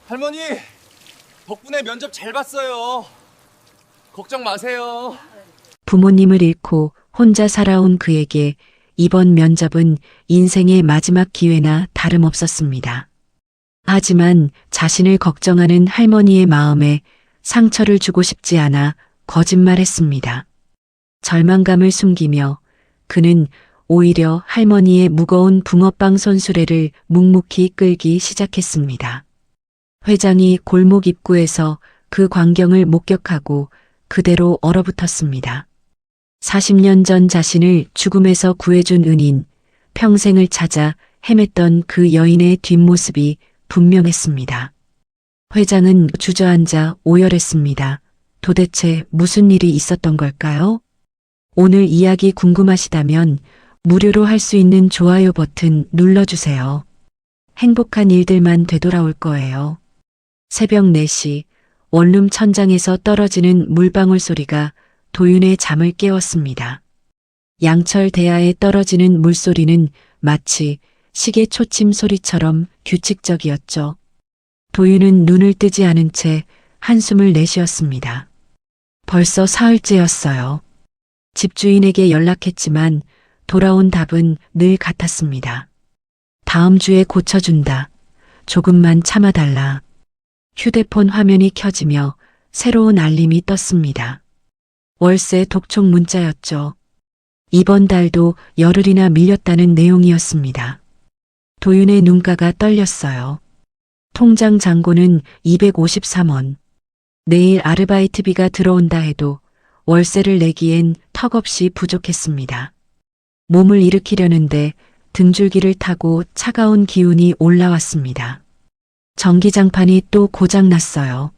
할머니, 덕분에 면접 잘 봤어요. 걱정 마세요. 부모님을 잃고 혼자 살아온 그에게 이번 면접은 인생의 마지막 기회나 다름없었습니다. 하지만 자신을 걱정하는 할머니의 마음에 상처를 주고 싶지 않아 거짓말했습니다. 절망감을 숨기며 그는 오히려 할머니의 무거운 붕어빵 손수레를 묵묵히 끌기 시작했습니다. 회장이 골목 입구에서 그 광경을 목격하고 그대로 얼어붙었습니다. 40년 전 자신을 죽음에서 구해준 은인, 평생을 찾아 헤맸던 그 여인의 뒷모습이 분명했습니다. 회장은 주저앉아 오열했습니다. 도대체 무슨 일이 있었던 걸까요? 오늘 이야기 궁금하시다면 무료로 할 수 있는 좋아요 버튼 눌러주세요. 행복한 일들만 되돌아올 거예요. 새벽 4시 원룸 천장에서 떨어지는 물방울 소리가 도윤의 잠을 깨웠습니다. 양철 대야에 떨어지는 물소리는 마치 시계 초침 소리처럼 규칙적이었죠. 도윤은 눈을 뜨지 않은 채 한숨을 내쉬었습니다. 벌써 사흘째였어요. 집주인에게 연락했지만 돌아온 답은 늘 같았습니다. 다음 주에 고쳐준다. 조금만 참아달라. 휴대폰 화면이 켜지며 새로운 알림이 떴습니다. 월세 독촉 문자였죠. 이번 달도 열흘이나 밀렸다는 내용이었습니다. 도윤의 눈가가 떨렸어요. 통장 잔고는 253원. 내일 아르바이트비가 들어온다 해도 월세를 내기엔 턱없이 부족했습니다. 몸을 일으키려는데 등줄기를 타고 차가운 기운이 올라왔습니다. 전기장판이 또 고장났어요.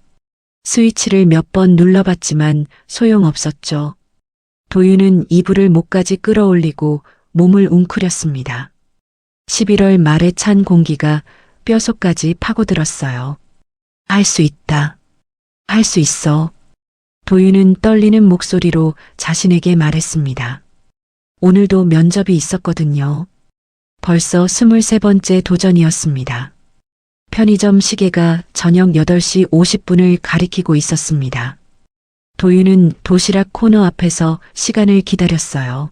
스위치를 몇 번 눌러봤지만 소용없었죠. 도윤은 이불을 목까지 끌어올리고 몸을 웅크렸습니다. 11월 말에 찬 공기가 뼛속까지 파고들었어요. 할 수 있다. 할 수 있어. 도윤은 떨리는 목소리로 자신에게 말했습니다. 오늘도 면접이 있었거든요. 벌써 23번째 도전이었습니다. 편의점 시계가 저녁 8시 50분을 가리키고 있었습니다. 도윤은 도시락 코너 앞에서 시간을 기다렸어요.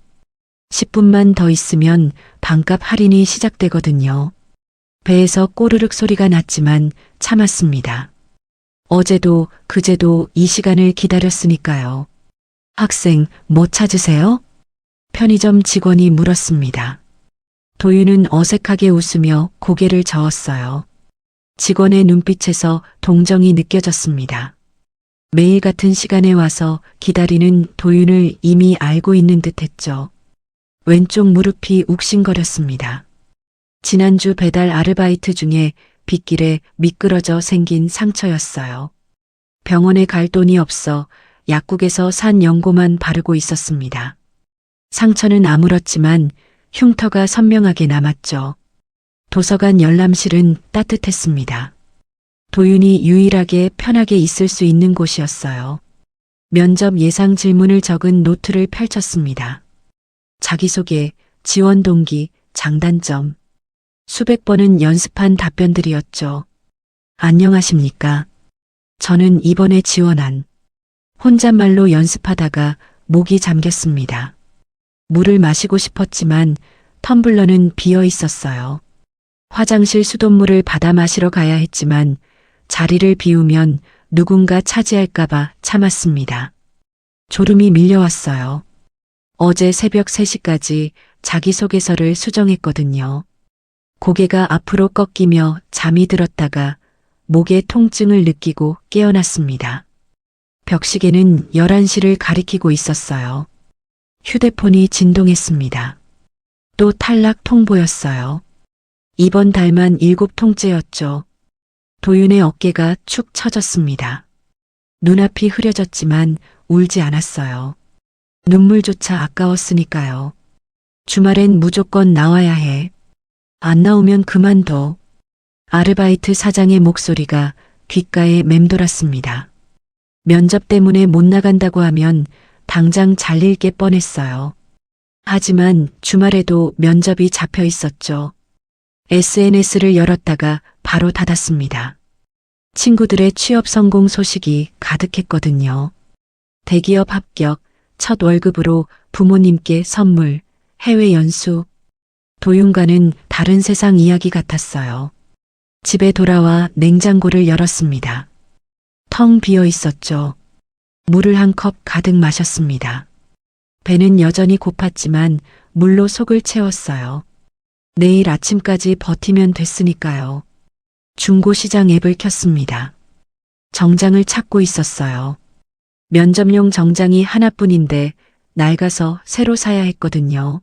10분만 더 있으면 반값 할인이 시작되거든요. 배에서 꼬르륵 소리가 났지만 참았습니다. 어제도 그제도 이 시간을 기다렸으니까요. 학생, 뭐 찾으세요? 편의점 직원이 물었습니다. 도윤은 어색하게 웃으며 고개를 저었어요. 직원의 눈빛에서 동정이 느껴졌습니다. 매일 같은 시간에 와서 기다리는 도윤을 이미 알고 있는 듯 했죠. 왼쪽 무릎이 욱신거렸습니다. 지난주 배달 아르바이트 중에 빗길에 미끄러져 생긴 상처였어요. 병원에 갈 돈이 없어 약국에서 산 연고만 바르고 있었습니다. 상처는 아물었지만 흉터가 선명하게 남았죠. 도서관 열람실은 따뜻했습니다. 도윤이 유일하게 편하게 있을 수 있는 곳이었어요. 면접 예상 질문을 적은 노트를 펼쳤습니다. 자기소개, 지원 동기, 장단점. 수백 번은 연습한 답변들이었죠. 안녕하십니까. 저는 이번에 지원한. 혼잣말로 연습하다가 목이 잠겼습니다. 물을 마시고 싶었지만 텀블러는 비어 있었어요. 화장실 수돗물을 받아 마시러 가야 했지만 자리를 비우면 누군가 차지할까봐 참았습니다. 졸음이 밀려왔어요. 어제 새벽 3시까지 자기소개서를 수정했거든요. 고개가 앞으로 꺾이며 잠이 들었다가 목에 통증을 느끼고 깨어났습니다. 벽시계는 11시를 가리키고 있었어요. 휴대폰이 진동했습니다. 또 탈락 통보였어요. 이번 달만 7통째였죠. 도윤의 어깨가 축 처졌습니다. 눈앞이 흐려졌지만 울지 않았어요. 눈물조차 아까웠으니까요. 주말엔 무조건 나와야 해. 안 나오면 그만둬. 아르바이트 사장의 목소리가 귓가에 맴돌았습니다. 면접 때문에 못 나간다고 하면 당장 잘릴 게 뻔했어요. 하지만 주말에도 면접이 잡혀 있었죠. SNS를 열었다가 바로 닫았습니다. 친구들의 취업 성공 소식이 가득했거든요. 대기업 합격, 첫 월급으로 부모님께 선물, 해외 연수. 도윤과는 다른 세상 이야기 같았어요. 집에 돌아와 냉장고를 열었습니다. 텅 비어 있었죠. 물을 한 컵 가득 마셨습니다. 배는 여전히 고팠지만 물로 속을 채웠어요. 내일 아침까지 버티면 됐으니까요. 중고시장 앱을 켰습니다. 정장을 찾고 있었어요. 면접용 정장이 하나뿐인데 낡아서 새로 사야 했거든요.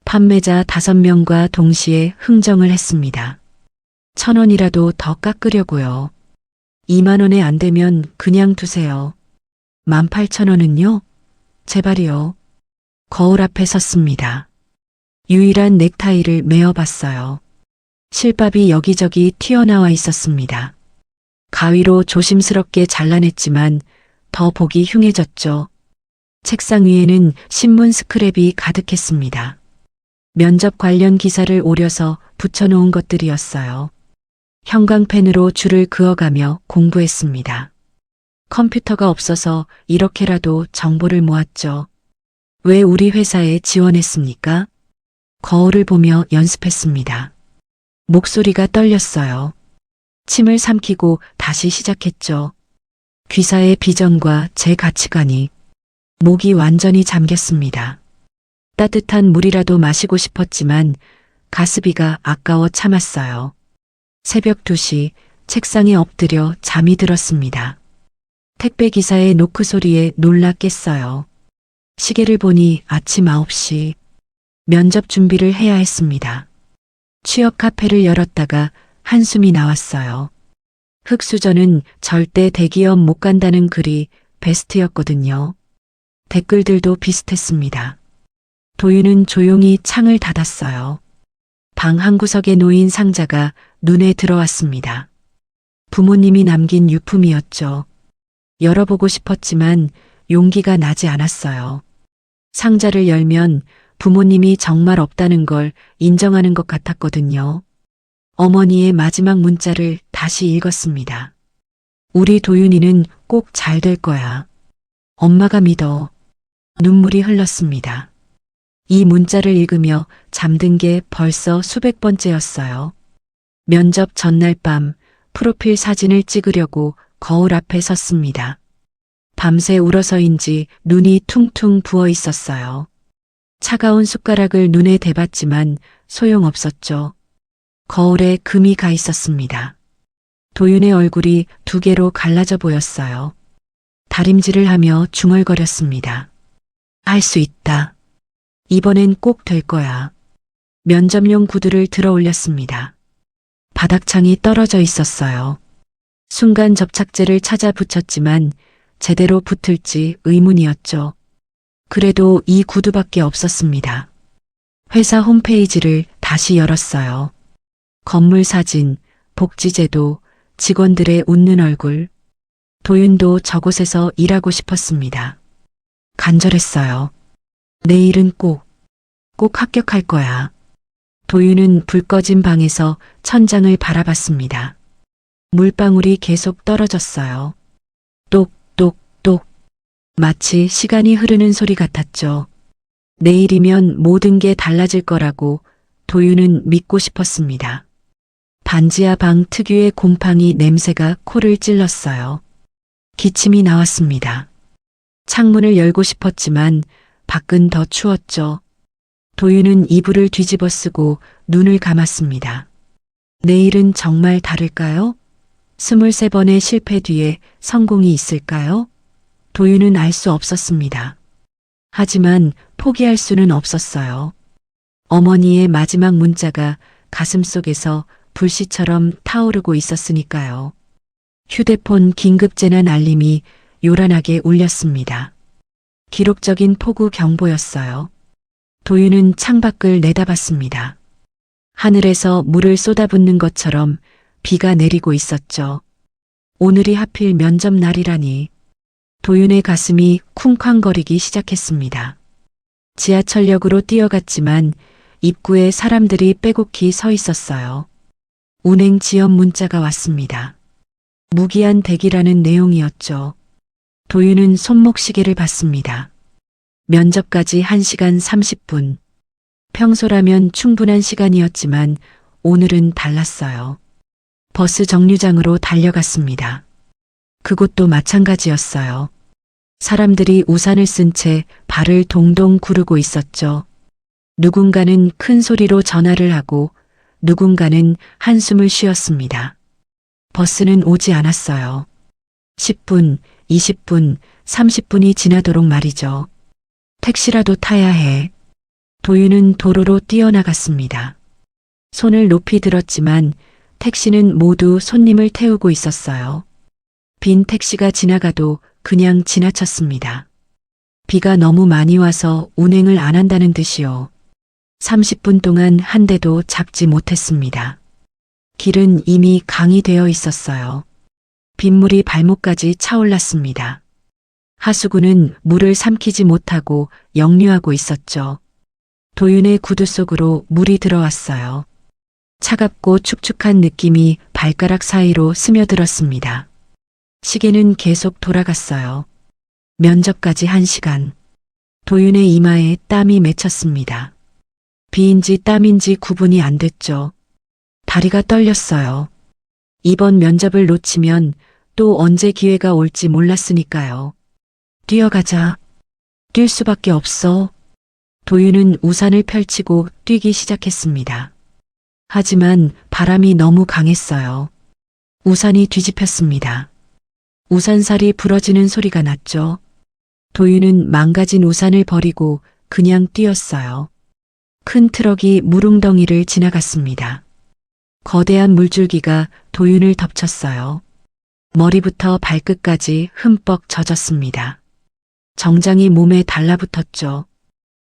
판매자 5명과 동시에 흥정을 했습니다. 1,000원이라도 더 깎으려고요. 2만 원에 안 되면 그냥 두세요. 18,000원은요? 제발이요. 거울 앞에 섰습니다. 유일한 넥타이를 메어봤어요. 실밥이 여기저기 튀어나와 있었습니다. 가위로 조심스럽게 잘라냈지만 더 보기 흉해졌죠. 책상 위에는 신문 스크랩이 가득했습니다. 면접 관련 기사를 오려서 붙여놓은 것들이었어요. 형광펜으로 줄을 그어가며 공부했습니다. 컴퓨터가 없어서 이렇게라도 정보를 모았죠. 왜 우리 회사에 지원했습니까? 거울을 보며 연습했습니다. 목소리가 떨렸어요. 침을 삼키고 다시 시작했죠. 귀사의 비전과 제 가치관이. 목이 완전히 잠겼습니다. 따뜻한 물이라도 마시고 싶었지만 가스비가 아까워 참았어요. 새벽 2시 책상에 엎드려 잠이 들었습니다. 택배 기사의 노크 소리에 놀라 깼어요. 시계를 보니 아침 9시. 면접 준비를 해야 했습니다. 취업 카페를 열었다가 한숨이 나왔어요. 흑수저는 절대 대기업 못 간다는 글이 베스트였거든요. 댓글들도 비슷했습니다. 도윤은 조용히 창을 닫았어요. 방 한구석에 놓인 상자가 눈에 들어왔습니다. 부모님이 남긴 유품이었죠. 열어보고 싶었지만 용기가 나지 않았어요. 상자를 열면 부모님이 정말 없다는 걸 인정하는 것 같았거든요. 어머니의 마지막 문자를 다시 읽었습니다. 우리 도윤이는 꼭 잘 될 거야. 엄마가 믿어. 눈물이 흘렀습니다. 이 문자를 읽으며 잠든 게 벌써 수백 번째였어요. 면접 전날 밤 프로필 사진을 찍으려고 거울 앞에 섰습니다. 밤새 울어서인지 눈이 퉁퉁 부어 있었어요. 차가운 숟가락을 눈에 대봤지만 소용없었죠. 거울에 금이 가 있었습니다. 도윤의 얼굴이 2개로 갈라져 보였어요. 다림질을 하며 중얼거렸습니다. 할 수 있다. 이번엔 꼭 될 거야. 면접용 구두를 들어 올렸습니다. 바닥창이 떨어져 있었어요. 순간 접착제를 찾아 붙였지만 제대로 붙을지 의문이었죠. 그래도 이 구두밖에 없었습니다. 회사 홈페이지를 다시 열었어요. 건물 사진, 복지제도, 직원들의 웃는 얼굴. 도윤도 저곳에서 일하고 싶었습니다. 간절했어요. 내일은 꼭 합격할 거야. 도윤은 불 꺼진 방에서 천장을 바라봤습니다. 물방울이 계속 떨어졌어요. 똑똑똑. 마치 시간이 흐르는 소리 같았죠. 내일이면 모든 게 달라질 거라고 도윤은 믿고 싶었습니다. 반지하 방 특유의 곰팡이 냄새가 코를 찔렀어요. 기침이 나왔습니다. 창문을 열고 싶었지만 밖은 더 추웠죠. 도윤은 이불을 뒤집어 쓰고 눈을 감았습니다. 내일은 정말 다를까요? 23번의 실패 뒤에 성공이 있을까요? 도윤은 알 수 없었습니다. 하지만 포기할 수는 없었어요. 어머니의 마지막 문자가 가슴속에서 불씨처럼 타오르고 있었으니까요. 휴대폰 긴급재난 알림이 요란하게 울렸습니다. 기록적인 폭우 경보였어요. 도윤은 창밖을 내다봤습니다. 하늘에서 물을 쏟아붓는 것처럼 비가 내리고 있었죠. 오늘이 하필 면접 날이라니. 도윤의 가슴이 쿵쾅거리기 시작했습니다. 지하철역으로 뛰어갔지만 입구에 사람들이 빼곡히 서 있었어요. 운행 지연 문자가 왔습니다. 무기한 대기라는 내용이었죠. 도윤은 손목시계를 봤습니다. 면접까지 1시간 30분. 평소라면 충분한 시간이었지만 오늘은 달랐어요. 버스 정류장으로 달려갔습니다. 그곳도 마찬가지였어요. 사람들이 우산을 쓴 채 발을 동동 구르고 있었죠. 누군가는 큰 소리로 전화를 하고 누군가는 한숨을 쉬었습니다. 버스는 오지 않았어요. 10분, 20분, 30분이 지나도록 말이죠. 택시라도 타야 해. 도윤은 도로로 뛰어나갔습니다. 손을 높이 들었지만 택시는 모두 손님을 태우고 있었어요. 빈 택시가 지나가도 그냥 지나쳤습니다. 비가 너무 많이 와서 운행을 안 한다는 듯이요. 30분 동안 한 대도 잡지 못했습니다. 길은 이미 강이 되어 있었어요. 빗물이 발목까지 차올랐습니다. 하수구는 물을 삼키지 못하고 역류하고 있었죠. 도윤의 구두 속으로 물이 들어왔어요. 차갑고 축축한 느낌이 발가락 사이로 스며들었습니다. 시계는 계속 돌아갔어요. 면접까지 1시간. 도윤의 이마에 땀이 맺혔습니다. 비인지 땀인지 구분이 안 됐죠. 다리가 떨렸어요. 이번 면접을 놓치면 또 언제 기회가 올지 몰랐으니까요. 뛰어가자. 뛸 수밖에 없어. 도윤은 우산을 펼치고 뛰기 시작했습니다. 하지만 바람이 너무 강했어요. 우산이 뒤집혔습니다. 우산살이 부러지는 소리가 났죠. 도윤은 망가진 우산을 버리고 그냥 뛰었어요. 큰 트럭이 물웅덩이를 지나갔습니다. 거대한 물줄기가 도윤을 덮쳤어요. 머리부터 발끝까지 흠뻑 젖었습니다. 정장이 몸에 달라붙었죠.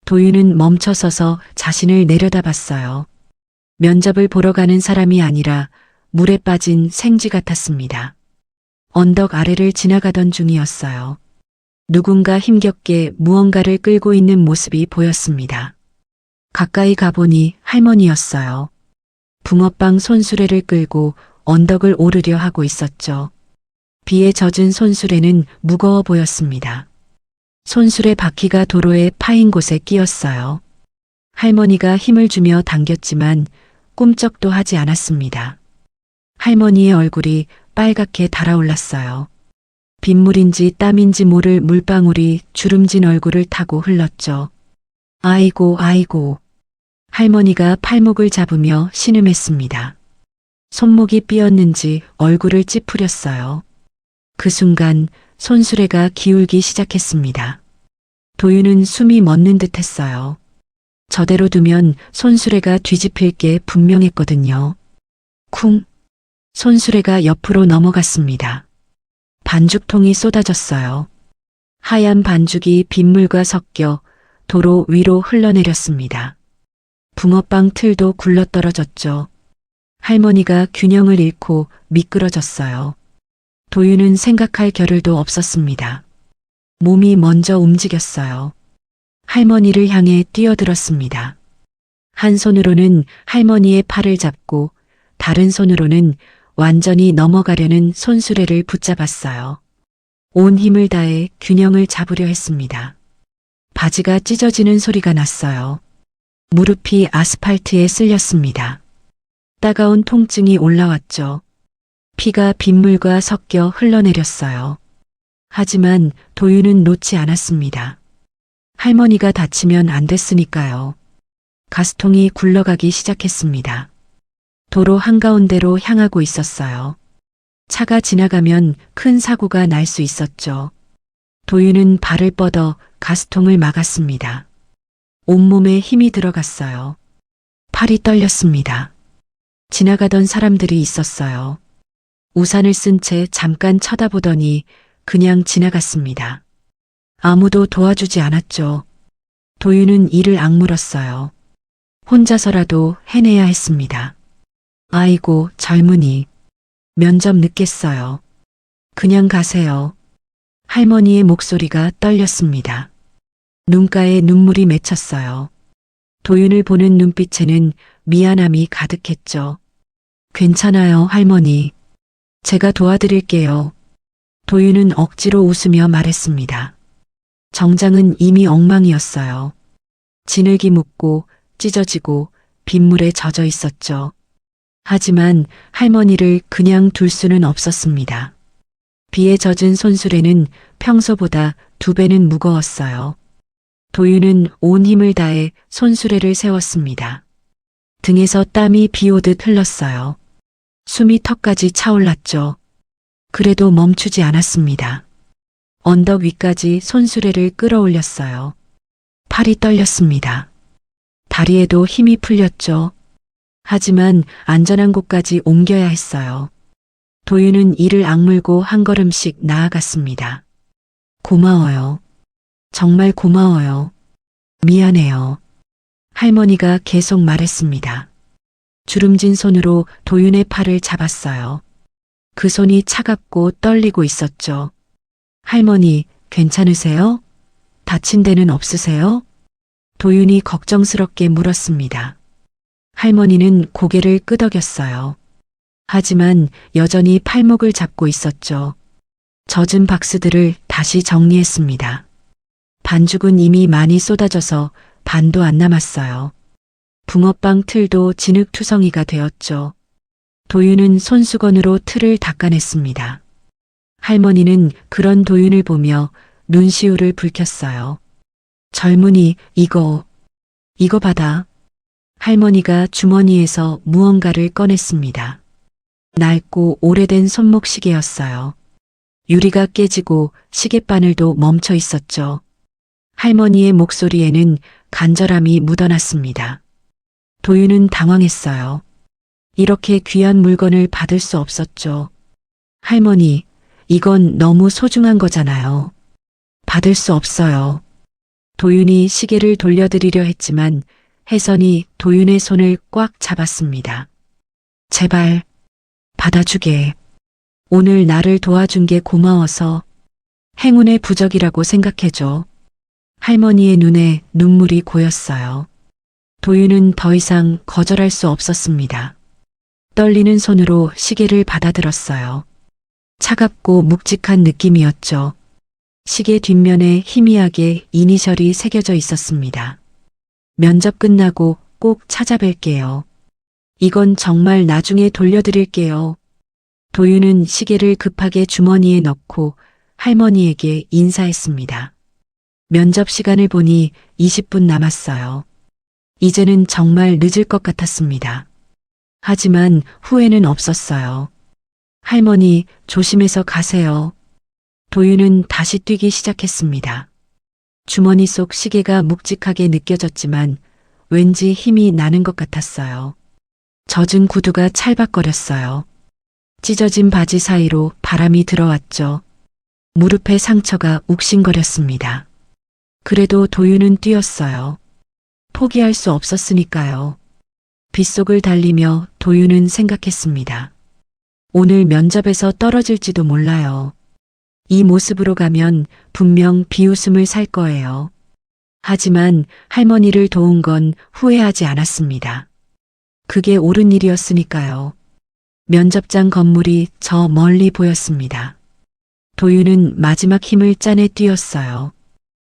도윤은 멈춰서서 자신을 내려다봤어요. 면접을 보러 가는 사람이 아니라 물에 빠진 생쥐 같았습니다. 언덕 아래를 지나가던 중이었어요. 누군가 힘겹게 무언가를 끌고 있는 모습이 보였습니다. 가까이 가보니 할머니였어요. 붕어빵 손수레를 끌고 언덕을 오르려 하고 있었죠. 비에 젖은 손수레는 무거워 보였습니다. 손수레 바퀴가 도로에 파인 곳에 끼었어요. 할머니가 힘을 주며 당겼지만 꿈쩍도 하지 않았습니다. 할머니의 얼굴이 빨갛게 달아올랐어요. 빗물인지 땀인지 모를 물방울이 주름진 얼굴을 타고 흘렀죠. 아이고 아이고. 할머니가 팔목을 잡으며 신음했습니다. 손목이 삐었는지 얼굴을 찌푸렸어요. 그 순간 손수레가 기울기 시작했습니다. 도윤은 숨이 멎는 듯 했어요. 저대로 두면 손수레가 뒤집힐 게 분명했거든요. 쿵! 손수레가 옆으로 넘어갔습니다. 반죽통이 쏟아졌어요. 하얀 반죽이 빗물과 섞여 도로 위로 흘러내렸습니다. 붕어빵 틀도 굴러떨어졌죠. 할머니가 균형을 잃고 미끄러졌어요. 도윤은 생각할 겨를도 없었습니다. 몸이 먼저 움직였어요. 할머니를 향해 뛰어들었습니다. 한 손으로는 할머니의 팔을 잡고 다른 손으로는 완전히 넘어가려는 손수레를 붙잡았어요. 온 힘을 다해 균형을 잡으려 했습니다. 바지가 찢어지는 소리가 났어요. 무릎이 아스팔트에 쓸렸습니다. 따가운 통증이 올라왔죠. 피가 빗물과 섞여 흘러내렸어요. 하지만 도윤은 놓지 않았습니다. 할머니가 다치면 안 됐으니까요. 가스통이 굴러가기 시작했습니다. 도로 한가운데로 향하고 있었어요. 차가 지나가면 큰 사고가 날 수 있었죠. 도윤은 발을 뻗어 가스통을 막았습니다. 온몸에 힘이 들어갔어요. 팔이 떨렸습니다. 지나가던 사람들이 있었어요. 우산을 쓴 채 잠깐 쳐다보더니 그냥 지나갔습니다. 아무도 도와주지 않았죠. 도윤은 이를 악물었어요. 혼자서라도 해내야 했습니다. 아이고, 젊은이. 면접 늦겠어요. 그냥 가세요. 할머니의 목소리가 떨렸습니다. 눈가에 눈물이 맺혔어요. 도윤을 보는 눈빛에는 미안함이 가득했죠. 괜찮아요, 할머니. 제가 도와드릴게요. 도윤은 억지로 웃으며 말했습니다. 정장은 이미 엉망이었어요. 진흙이 묻고 찢어지고 빗물에 젖어 있었죠. 하지만 할머니를 그냥 둘 수는 없었습니다. 비에 젖은 손수레는 평소보다 2배는 무거웠어요. 도윤은 온 힘을 다해 손수레를 세웠습니다. 등에서 땀이 비 오듯 흘렀어요. 숨이 턱까지 차올랐죠. 그래도 멈추지 않았습니다. 언덕 위까지 손수레를 끌어올렸어요. 팔이 떨렸습니다. 다리에도 힘이 풀렸죠. 하지만 안전한 곳까지 옮겨야 했어요. 도윤은 이를 악물고 한 걸음씩 나아갔습니다. 고마워요. 정말 고마워요. 미안해요. 할머니가 계속 말했습니다. 주름진 손으로 도윤의 팔을 잡았어요. 그 손이 차갑고 떨리고 있었죠. 할머니, 괜찮으세요? 다친 데는 없으세요? 도윤이 걱정스럽게 물었습니다. 할머니는 고개를 끄덕였어요. 하지만 여전히 팔목을 잡고 있었죠. 젖은 박스들을 다시 정리했습니다. 반죽은 이미 많이 쏟아져서 반도 안 남았어요. 붕어빵 틀도 진흙투성이가 되었죠. 도윤은 손수건으로 틀을 닦아냈습니다. 할머니는 그런 도윤을 보며 눈시울을 붉혔어요. 젊은이, 이거 받아. 할머니가 주머니에서 무언가를 꺼냈습니다. 낡고 오래된 손목시계였어요. 유리가 깨지고 시계바늘도 멈춰 있었죠. 할머니의 목소리에는 간절함이 묻어났습니다. 도윤은 당황했어요. 이렇게 귀한 물건을 받을 수 없었죠. 할머니, 이건 너무 소중한 거잖아요. 받을 수 없어요. 도윤이 시계를 돌려드리려 했지만 혜선이 도윤의 손을 꽉 잡았습니다. 제발 받아주게. 오늘 나를 도와준 게 고마워서 행운의 부적이라고 생각해줘. 할머니의 눈에 눈물이 고였어요. 도윤은 더 이상 거절할 수 없었습니다. 떨리는 손으로 시계를 받아들었어요. 차갑고 묵직한 느낌이었죠. 시계 뒷면에 희미하게 이니셜이 새겨져 있었습니다. 면접 끝나고 꼭 찾아뵐게요. 이건 정말 나중에 돌려드릴게요. 도윤은 시계를 급하게 주머니에 넣고 할머니에게 인사했습니다. 면접 시간을 보니 20분 남았어요. 이제는 정말 늦을 것 같았습니다. 하지만 후회는 없었어요. 할머니, 조심해서 가세요. 도윤은 다시 뛰기 시작했습니다. 주머니 속 시계가 묵직하게 느껴졌지만 왠지 힘이 나는 것 같았어요. 젖은 구두가 찰박거렸어요. 찢어진 바지 사이로 바람이 들어왔죠. 무릎에 상처가 욱신거렸습니다. 그래도 도윤은 뛰었어요. 포기할 수 없었으니까요. 빗속을 달리며 도윤은 생각했습니다. 오늘 면접에서 떨어질지도 몰라요. 이 모습으로 가면 분명 비웃음을 살 거예요. 하지만 할머니를 도운 건 후회하지 않았습니다. 그게 옳은 일이었으니까요. 면접장 건물이 저 멀리 보였습니다. 도윤은 마지막 힘을 짜내 뛰었어요.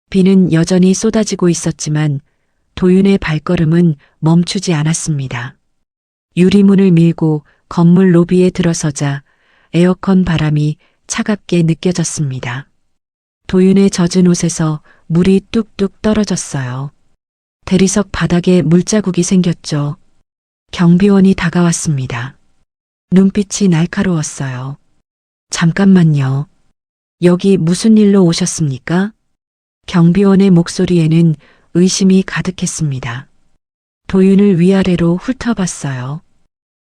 비는 여전히 쏟아지고 있었지만 도윤의 발걸음은 멈추지 않았습니다. 유리문을 밀고 건물 로비에 들어서자 에어컨 바람이 차갑게 느껴졌습니다. 도윤의 젖은 옷에서 물이 뚝뚝 떨어졌어요. 대리석 바닥에 물자국이 생겼죠. 경비원이 다가왔습니다. 눈빛이 날카로웠어요. 잠깐만요. 여기 무슨 일로 오셨습니까? 경비원의 목소리에는 의심이 가득했습니다. 도윤을 위아래로 훑어봤어요.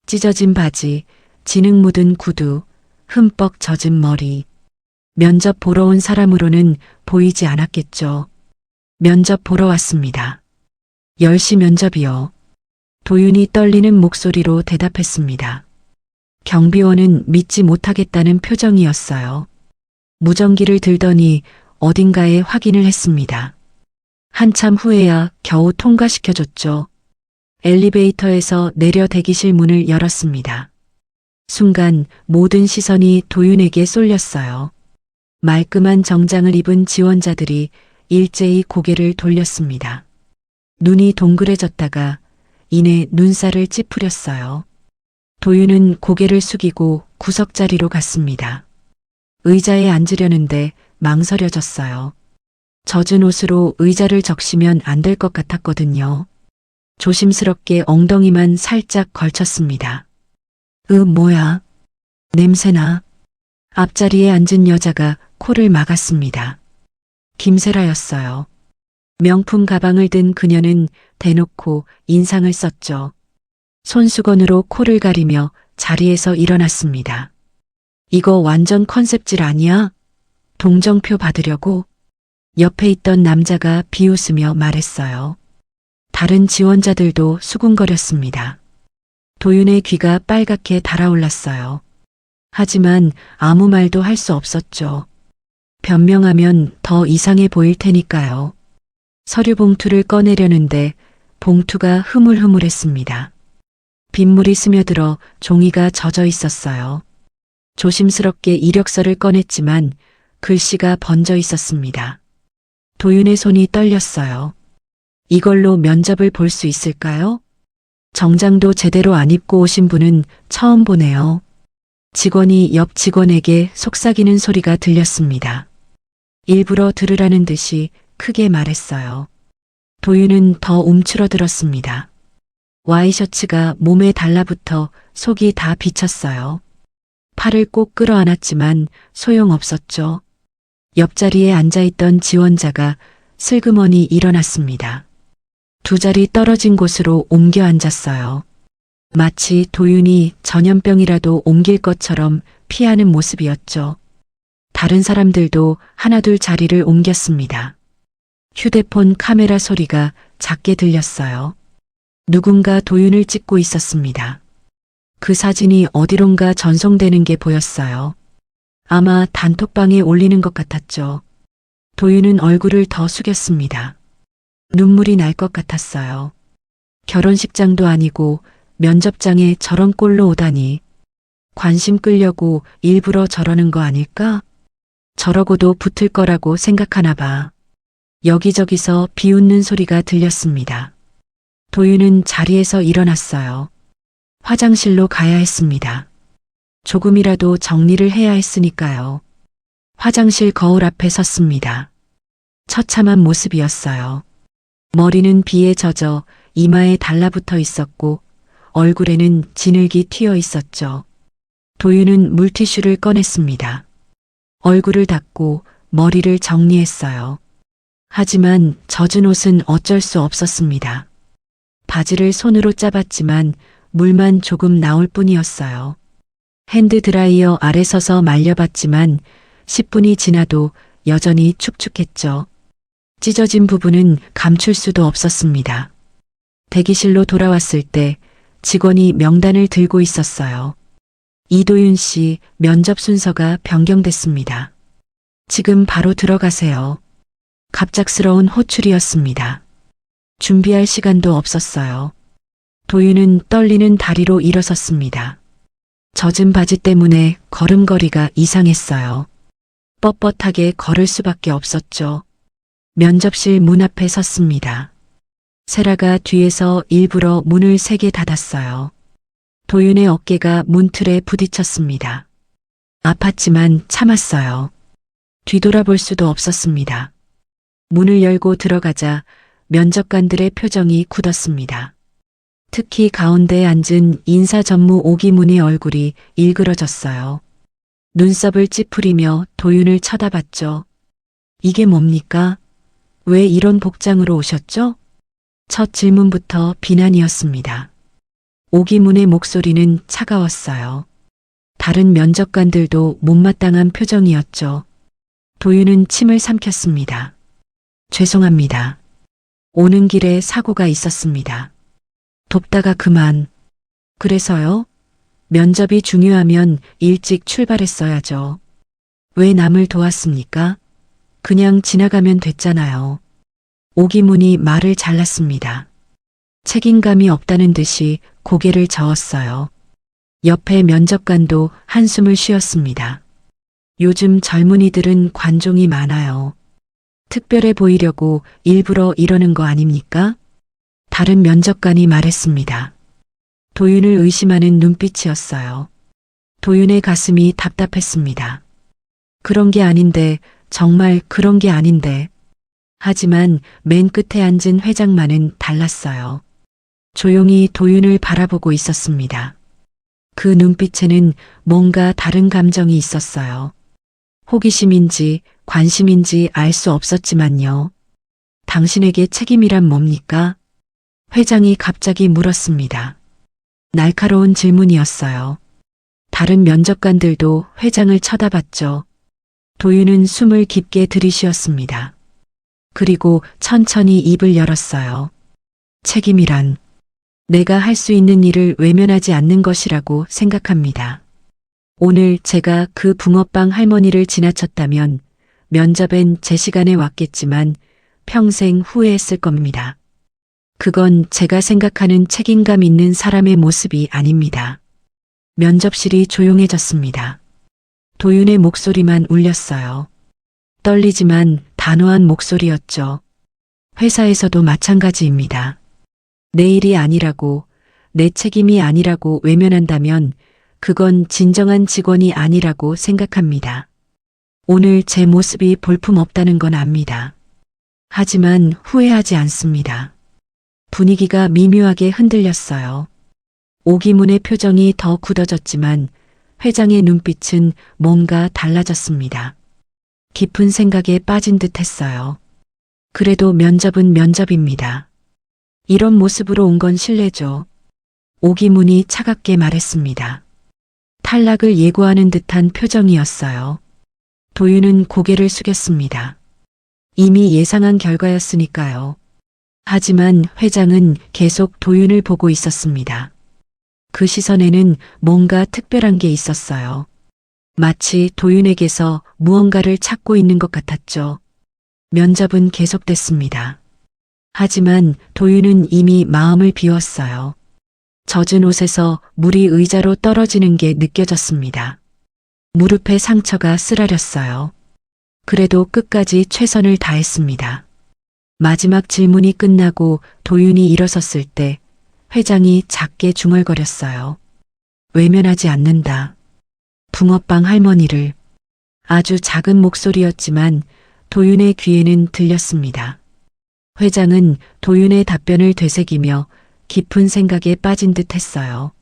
찢어진 바지, 진흙 묻은 구두, 흠뻑 젖은 머리. 면접 보러 온 사람으로는 보이지 않았겠죠. 면접 보러 왔습니다. 10시 면접이요. 도윤이 떨리는 목소리로 대답했습니다. 경비원은 믿지 못하겠다는 표정이었어요. 무전기를 들더니 어딘가에 확인을 했습니다. 한참 후에야 겨우 통과시켜줬죠. 엘리베이터에서 내려 대기실 문을 열었습니다. 순간 모든 시선이 도윤에게 쏠렸어요. 말끔한 정장을 입은 지원자들이 일제히 고개를 돌렸습니다. 눈이 동그래졌다가 이내 눈살을 찌푸렸어요. 도윤은 고개를 숙이고 구석자리로 갔습니다. 의자에 앉으려는데 망설여졌어요. 젖은 옷으로 의자를 적시면 안 될 것 같았거든요. 조심스럽게 엉덩이만 살짝 걸쳤습니다. 뭐야? 냄새나. 앞자리에 앉은 여자가 코를 막았습니다. 김세라였어요. 명품 가방을 든 그녀는 대놓고 인상을 썼죠. 손수건으로 코를 가리며 자리에서 일어났습니다. 이거 완전 컨셉질 아니야? 동정표 받으려고? 옆에 있던 남자가 비웃으며 말했어요. 다른 지원자들도 수군거렸습니다. 도윤의 귀가 빨갛게 달아올랐어요. 하지만 아무 말도 할 수 없었죠. 변명하면 더 이상해 보일 테니까요. 서류 봉투를 꺼내려는데 봉투가 흐물흐물했습니다. 빗물이 스며들어 종이가 젖어 있었어요. 조심스럽게 이력서를 꺼냈지만 글씨가 번져 있었습니다. 도윤의 손이 떨렸어요. 이걸로 면접을 볼 수 있을까요? 정장도 제대로 안 입고 오신 분은 처음 보네요. 직원이 옆 직원에게 속삭이는 소리가 들렸습니다. 일부러 들으라는 듯이 크게 말했어요. 도윤은 더 움츠러들었습니다. 와이셔츠가 몸에 달라붙어 속이 다 비쳤어요. 팔을 꼭 끌어안았지만 소용없었죠. 옆자리에 앉아있던 지원자가 슬그머니 일어났습니다. 두 자리 떨어진 곳으로 옮겨 앉았어요. 마치 도윤이 전염병이라도 옮길 것처럼 피하는 모습이었죠. 다른 사람들도 하나둘 자리를 옮겼습니다. 휴대폰 카메라 소리가 작게 들렸어요. 누군가 도윤을 찍고 있었습니다. 그 사진이 어디론가 전송되는 게 보였어요. 아마 단톡방에 올리는 것 같았죠. 도윤은 얼굴을 더 숙였습니다. 눈물이 날 것 같았어요. 결혼식장도 아니고 면접장에 저런 꼴로 오다니. 관심 끌려고 일부러 저러는 거 아닐까? 저러고도 붙을 거라고 생각하나 봐. 여기저기서 비웃는 소리가 들렸습니다. 도윤은 자리에서 일어났어요. 화장실로 가야 했습니다. 조금이라도 정리를 해야 했으니까요. 화장실 거울 앞에 섰습니다. 처참한 모습이었어요. 머리는 비에 젖어 이마에 달라붙어 있었고 얼굴에는 진흙이 튀어 있었죠. 도윤은 물티슈를 꺼냈습니다. 얼굴을 닦고 머리를 정리했어요. 하지만 젖은 옷은 어쩔 수 없었습니다. 바지를 손으로 짜봤지만 물만 조금 나올 뿐이었어요. 핸드드라이어 아래 서서 말려봤지만 10분이 지나도 여전히 축축했죠. 찢어진 부분은 감출 수도 없었습니다. 대기실로 돌아왔을 때 직원이 명단을 들고 있었어요. 이도윤 씨 면접 순서가 변경됐습니다. 지금 바로 들어가세요. 갑작스러운 호출이었습니다. 준비할 시간도 없었어요. 도윤은 떨리는 다리로 일어섰습니다. 젖은 바지 때문에 걸음걸이가 이상했어요. 뻣뻣하게 걸을 수밖에 없었죠. 면접실 문 앞에 섰습니다. 세라가 뒤에서 일부러 문을 세게 닫았어요. 도윤의 어깨가 문틀에 부딪혔습니다. 아팠지만 참았어요. 뒤돌아볼 수도 없었습니다. 문을 열고 들어가자 면접관들의 표정이 굳었습니다. 특히 가운데에 앉은 인사 전무 오기문의 얼굴이 일그러졌어요. 눈썹을 찌푸리며 도윤을 쳐다봤죠. 이게 뭡니까? 왜 이런 복장으로 오셨죠? 첫 질문부터 비난이었습니다. 오기문의 목소리는 차가웠어요. 다른 면접관들도 못마땅한 표정이었죠. 도윤은 침을 삼켰습니다. 죄송합니다. 오는 길에 사고가 있었습니다. 돕다가 그만. 그래서요? 면접이 중요하면 일찍 출발했어야죠. 왜 남을 도왔습니까? 그냥 지나가면 됐잖아요. 오기문이 말을 잘랐습니다. 책임감이 없다는 듯이 고개를 저었어요. 옆에 면접관도 한숨을 쉬었습니다. 요즘 젊은이들은 관종이 많아요. 특별해 보이려고 일부러 이러는 거 아닙니까? 다른 면접관이 말했습니다. 도윤을 의심하는 눈빛이었어요. 도윤의 가슴이 답답했습니다. 그런 게 아닌데, 정말 그런 게 아닌데. 하지만 맨 끝에 앉은 회장만은 달랐어요. 조용히 도윤을 바라보고 있었습니다. 그 눈빛에는 뭔가 다른 감정이 있었어요. 호기심인지 관심인지 알 수 없었지만요. 당신에게 책임이란 뭡니까? 회장이 갑자기 물었습니다. 날카로운 질문이었어요. 다른 면접관들도 회장을 쳐다봤죠. 도윤은 숨을 깊게 들이쉬었습니다. 그리고 천천히 입을 열었어요. 책임이란 내가 할 수 있는 일을 외면하지 않는 것이라고 생각합니다. 오늘 제가 그 붕어빵 할머니를 지나쳤다면 면접엔 제 시간에 왔겠지만 평생 후회했을 겁니다. 그건 제가 생각하는 책임감 있는 사람의 모습이 아닙니다. 면접실이 조용해졌습니다. 도윤의 목소리만 울렸어요. 떨리지만 단호한 목소리였죠. 회사에서도 마찬가지입니다. 내 일이 아니라고, 내 책임이 아니라고 외면한다면 그건 진정한 직원이 아니라고 생각합니다. 오늘 제 모습이 볼품없다는 건 압니다. 하지만 후회하지 않습니다. 분위기가 미묘하게 흔들렸어요. 오기문의 표정이 더 굳어졌지만 회장의 눈빛은 뭔가 달라졌습니다. 깊은 생각에 빠진 듯 했어요. 그래도 면접은 면접입니다. 이런 모습으로 온 건 실례죠. 오기문이 차갑게 말했습니다. 탈락을 예고하는 듯한 표정이었어요. 도윤은 고개를 숙였습니다. 이미 예상한 결과였으니까요. 하지만 회장은 계속 도윤을 보고 있었습니다. 그 시선에는 뭔가 특별한 게 있었어요. 마치 도윤에게서 무언가를 찾고 있는 것 같았죠. 면접은 계속됐습니다. 하지만 도윤은 이미 마음을 비웠어요. 젖은 옷에서 물이 의자로 떨어지는 게 느껴졌습니다. 무릎에 상처가 쓰라렸어요. 그래도 끝까지 최선을 다했습니다. 마지막 질문이 끝나고 도윤이 일어섰을 때 회장이 작게 중얼거렸어요. 외면하지 않는다. 붕어빵 할머니를. 아주 작은 목소리였지만 도윤의 귀에는 들렸습니다. 회장은 도윤의 답변을 되새기며 깊은 생각에 빠진 듯 했어요.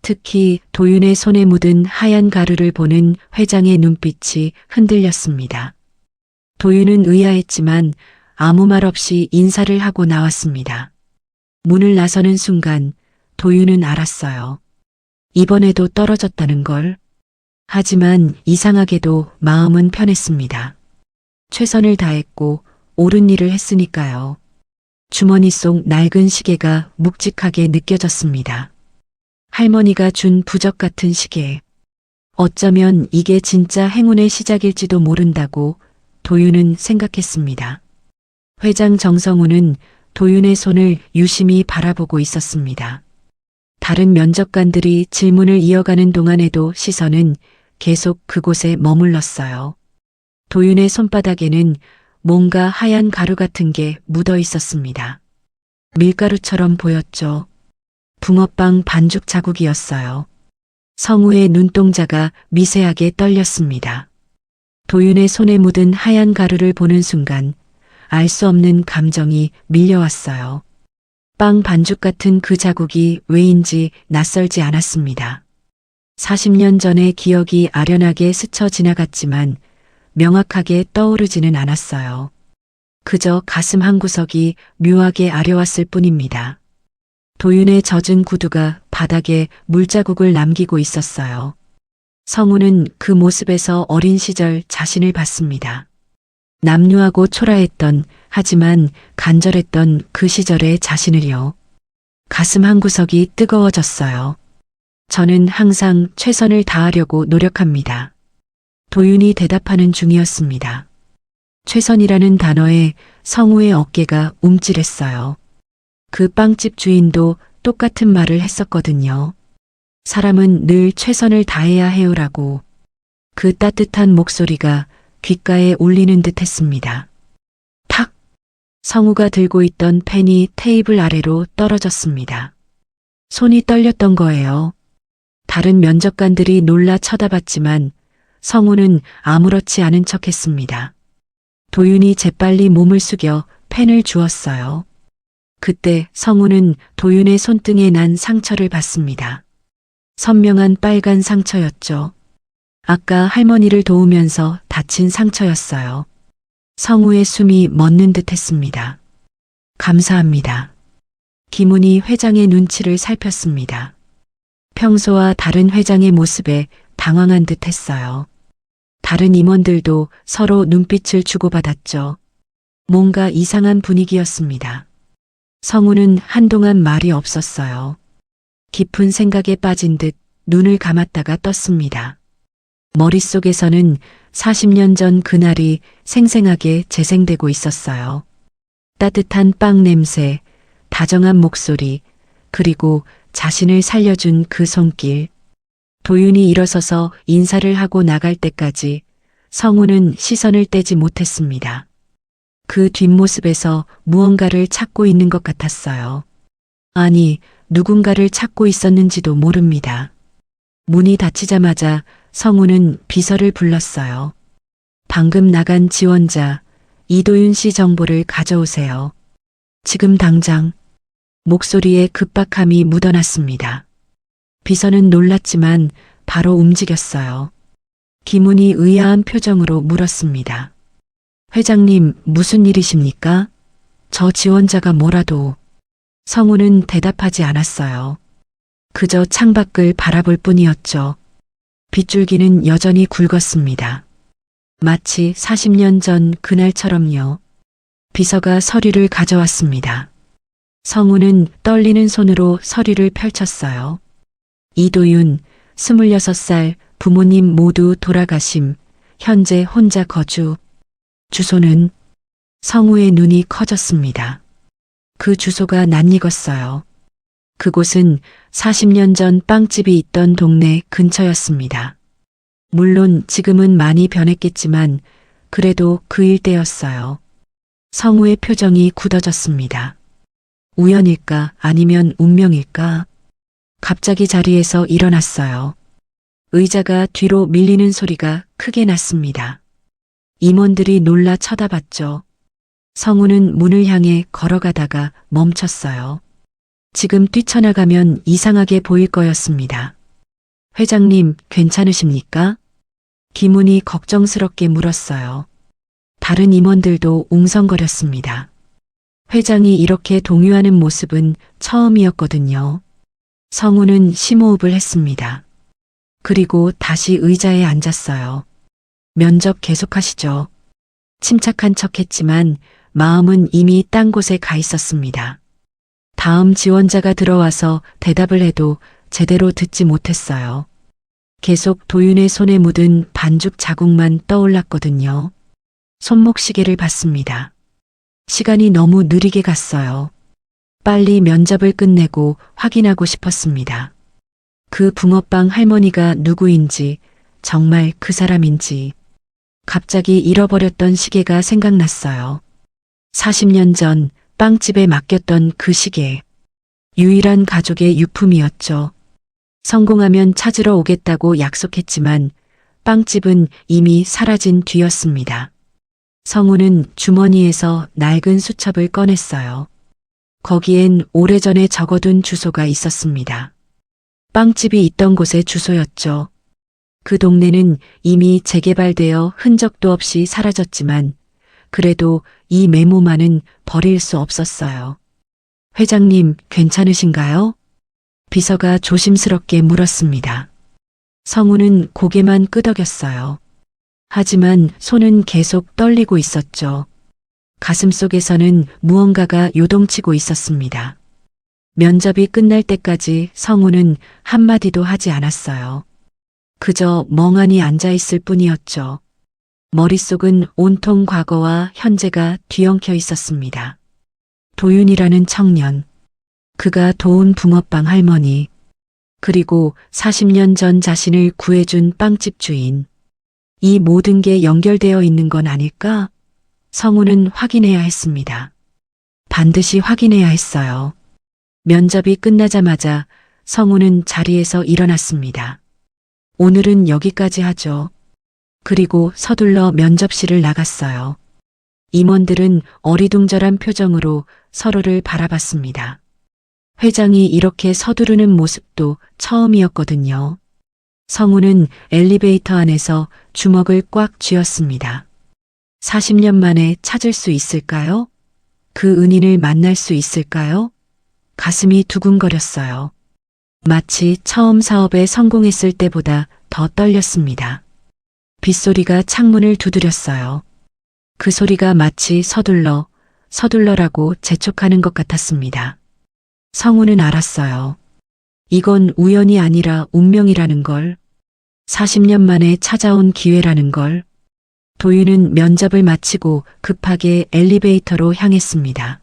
특히 도윤의 손에 묻은 하얀 가루를 보는 회장의 눈빛이 흔들렸습니다. 도윤은 의아했지만 아무 말 없이 인사를 하고 나왔습니다. 문을 나서는 순간 도윤은 알았어요. 이번에도 떨어졌다는 걸. 하지만 이상하게도 마음은 편했습니다. 최선을 다했고 옳은 일을 했으니까요. 주머니 속 낡은 시계가 묵직하게 느껴졌습니다. 할머니가 준 부적 같은 시계. 어쩌면 이게 진짜 행운의 시작일지도 모른다고 도윤은 생각했습니다. 회장 정성우는 도윤의 손을 유심히 바라보고 있었습니다. 다른 면접관들이 질문을 이어가는 동안에도 시선은 계속 그곳에 머물렀어요. 도윤의 손바닥에는 뭔가 하얀 가루 같은 게 묻어 있었습니다. 밀가루처럼 보였죠. 붕어빵 반죽 자국이었어요. 성우의 눈동자가 미세하게 떨렸습니다. 도윤의 손에 묻은 하얀 가루를 보는 순간 알 수 없는 감정이 밀려왔어요. 빵 반죽 같은 그 자국이 왜인지 낯설지 않았습니다. 40년 전의 기억이 아련하게 스쳐 지나갔지만 명확하게 떠오르지는 않았어요. 그저 가슴 한구석이 묘하게 아려왔을 뿐입니다. 도윤의 젖은 구두가 바닥에 물자국을 남기고 있었어요. 성우는 그 모습에서 어린 시절 자신을 봤습니다. 남루하고 초라했던 하지만 간절했던 그 시절의 자신을요. 가슴 한구석이 뜨거워졌어요. 저는 항상 최선을 다하려고 노력합니다. 도윤이 대답하는 중이었습니다. 최선이라는 단어에 성우의 어깨가 움찔했어요. 그 빵집 주인도 똑같은 말을 했었거든요. 사람은 늘 최선을 다해야 해요라고 그 따뜻한 목소리가 귓가에 울리는 듯 했습니다. 탁! 성우가 들고 있던 펜이 테이블 아래로 떨어졌습니다. 손이 떨렸던 거예요. 다른 면접관들이 놀라 쳐다봤지만 성우는 아무렇지 않은 척 했습니다. 도윤이 재빨리 몸을 숙여 펜을 주었어요. 그때 성우는 도윤의 손등에 난 상처를 봤습니다. 선명한 빨간 상처였죠. 아까 할머니를 도우면서 다친 상처였어요. 성우의 숨이 멎는 듯 했습니다. 감사합니다. 김훈이 회장의 눈치를 살폈습니다. 평소와 다른 회장의 모습에 당황한 듯 했어요. 다른 임원들도 서로 눈빛을 주고받았죠. 뭔가 이상한 분위기였습니다. 성우는 한동안 말이 없었어요. 깊은 생각에 빠진 듯 눈을 감았다가 떴습니다. 머릿속에서는 40년 전 그날이 생생하게 재생되고 있었어요. 따뜻한 빵 냄새, 다정한 목소리, 그리고 자신을 살려준 그 손길. 도윤이 일어서서 인사를 하고 나갈 때까지 성우는 시선을 떼지 못했습니다. 그 뒷모습에서 무언가를 찾고 있는 것 같았어요. 아니, 누군가를 찾고 있었는지도 모릅니다. 문이 닫히자마자 성우는 비서를 불렀어요. 방금 나간 지원자 이도윤 씨 정보를 가져오세요. 지금 당장. 목소리에 급박함이 묻어났습니다. 비서는 놀랐지만 바로 움직였어요. 김훈이 의아한 표정으로 물었습니다. 회장님, 무슨 일이십니까? 저 지원자가 뭐라도. 성우는 대답하지 않았어요. 그저 창밖을 바라볼 뿐이었죠. 빗줄기는 여전히 굵었습니다. 마치 40년 전 그날처럼요. 비서가 서류를 가져왔습니다. 성우는 떨리는 손으로 서류를 펼쳤어요. 이도윤, 26살, 부모님 모두 돌아가심, 현재 혼자 거주. 주소는? 성우의 눈이 커졌습니다. 그 주소가 낯익었어요. 그곳은 40년 전 빵집이 있던 동네 근처였습니다. 물론 지금은 많이 변했겠지만 그래도 그 일대였어요. 성우의 표정이 굳어졌습니다. 우연일까 아니면 운명일까? 갑자기 자리에서 일어났어요. 의자가 뒤로 밀리는 소리가 크게 났습니다. 임원들이 놀라 쳐다봤죠. 성우는 문을 향해 걸어가다가 멈췄어요. 지금 뛰쳐나가면 이상하게 보일 거였습니다. 회장님, 괜찮으십니까? 김훈이 걱정스럽게 물었어요. 다른 임원들도 웅성거렸습니다. 회장이 이렇게 동요하는 모습은 처음이었거든요. 성우는 심호흡을 했습니다. 그리고 다시 의자에 앉았어요. 면접 계속하시죠. 침착한 척했지만 마음은 이미 딴 곳에 가 있었습니다. 다음 지원자가 들어와서 대답을 해도 제대로 듣지 못했어요. 계속 도윤의 손에 묻은 반죽 자국만 떠올랐거든요. 손목시계를 봤습니다. 시간이 너무 느리게 갔어요. 빨리 면접을 끝내고 확인하고 싶었습니다. 그 붕어빵 할머니가 누구인지, 정말 그 사람인지. 갑자기 잃어버렸던 시계가 생각났어요. 40년 전 빵집에 맡겼던 그 시계. 유일한 가족의 유품이었죠. 성공하면 찾으러 오겠다고 약속했지만 빵집은 이미 사라진 뒤였습니다. 성우는 주머니에서 낡은 수첩을 꺼냈어요. 거기엔 오래전에 적어둔 주소가 있었습니다. 빵집이 있던 곳의 주소였죠. 그 동네는 이미 재개발되어 흔적도 없이 사라졌지만 그래도 이 메모만은 버릴 수 없었어요. 회장님, 괜찮으신가요? 비서가 조심스럽게 물었습니다. 성우는 고개만 끄덕였어요. 하지만 손은 계속 떨리고 있었죠. 가슴속에서는 무언가가 요동치고 있었습니다. 면접이 끝날 때까지 성우는 한마디도 하지 않았어요. 그저 멍하니 앉아있을 뿐이었죠. 머릿속은 온통 과거와 현재가 뒤엉켜 있었습니다. 도윤이라는 청년, 그가 도운 붕어빵 할머니, 그리고 40년 전 자신을 구해준 빵집 주인. 이 모든 게 연결되어 있는 건 아닐까? 성우는 확인해야 했습니다. 반드시 확인해야 했어요. 면접이 끝나자마자 성우는 자리에서 일어났습니다. 오늘은 여기까지 하죠. 그리고 서둘러 면접실을 나갔어요. 임원들은 어리둥절한 표정으로 서로를 바라봤습니다. 회장이 이렇게 서두르는 모습도 처음이었거든요. 성우는 엘리베이터 안에서 주먹을 꽉 쥐었습니다. 40년 만에 찾을 수 있을까요? 그 은인을 만날 수 있을까요? 가슴이 두근거렸어요. 마치 처음 사업에 성공했을 때보다 더 떨렸습니다. 빗소리가 창문을 두드렸어요. 그 소리가 마치 서둘러라고 재촉하는 것 같았습니다. 성우는 알았어요. 이건 우연이 아니라 운명이라는 걸, 40년 만에 찾아온 기회라는 걸. 도윤은 면접을 마치고 급하게 엘리베이터로 향했습니다.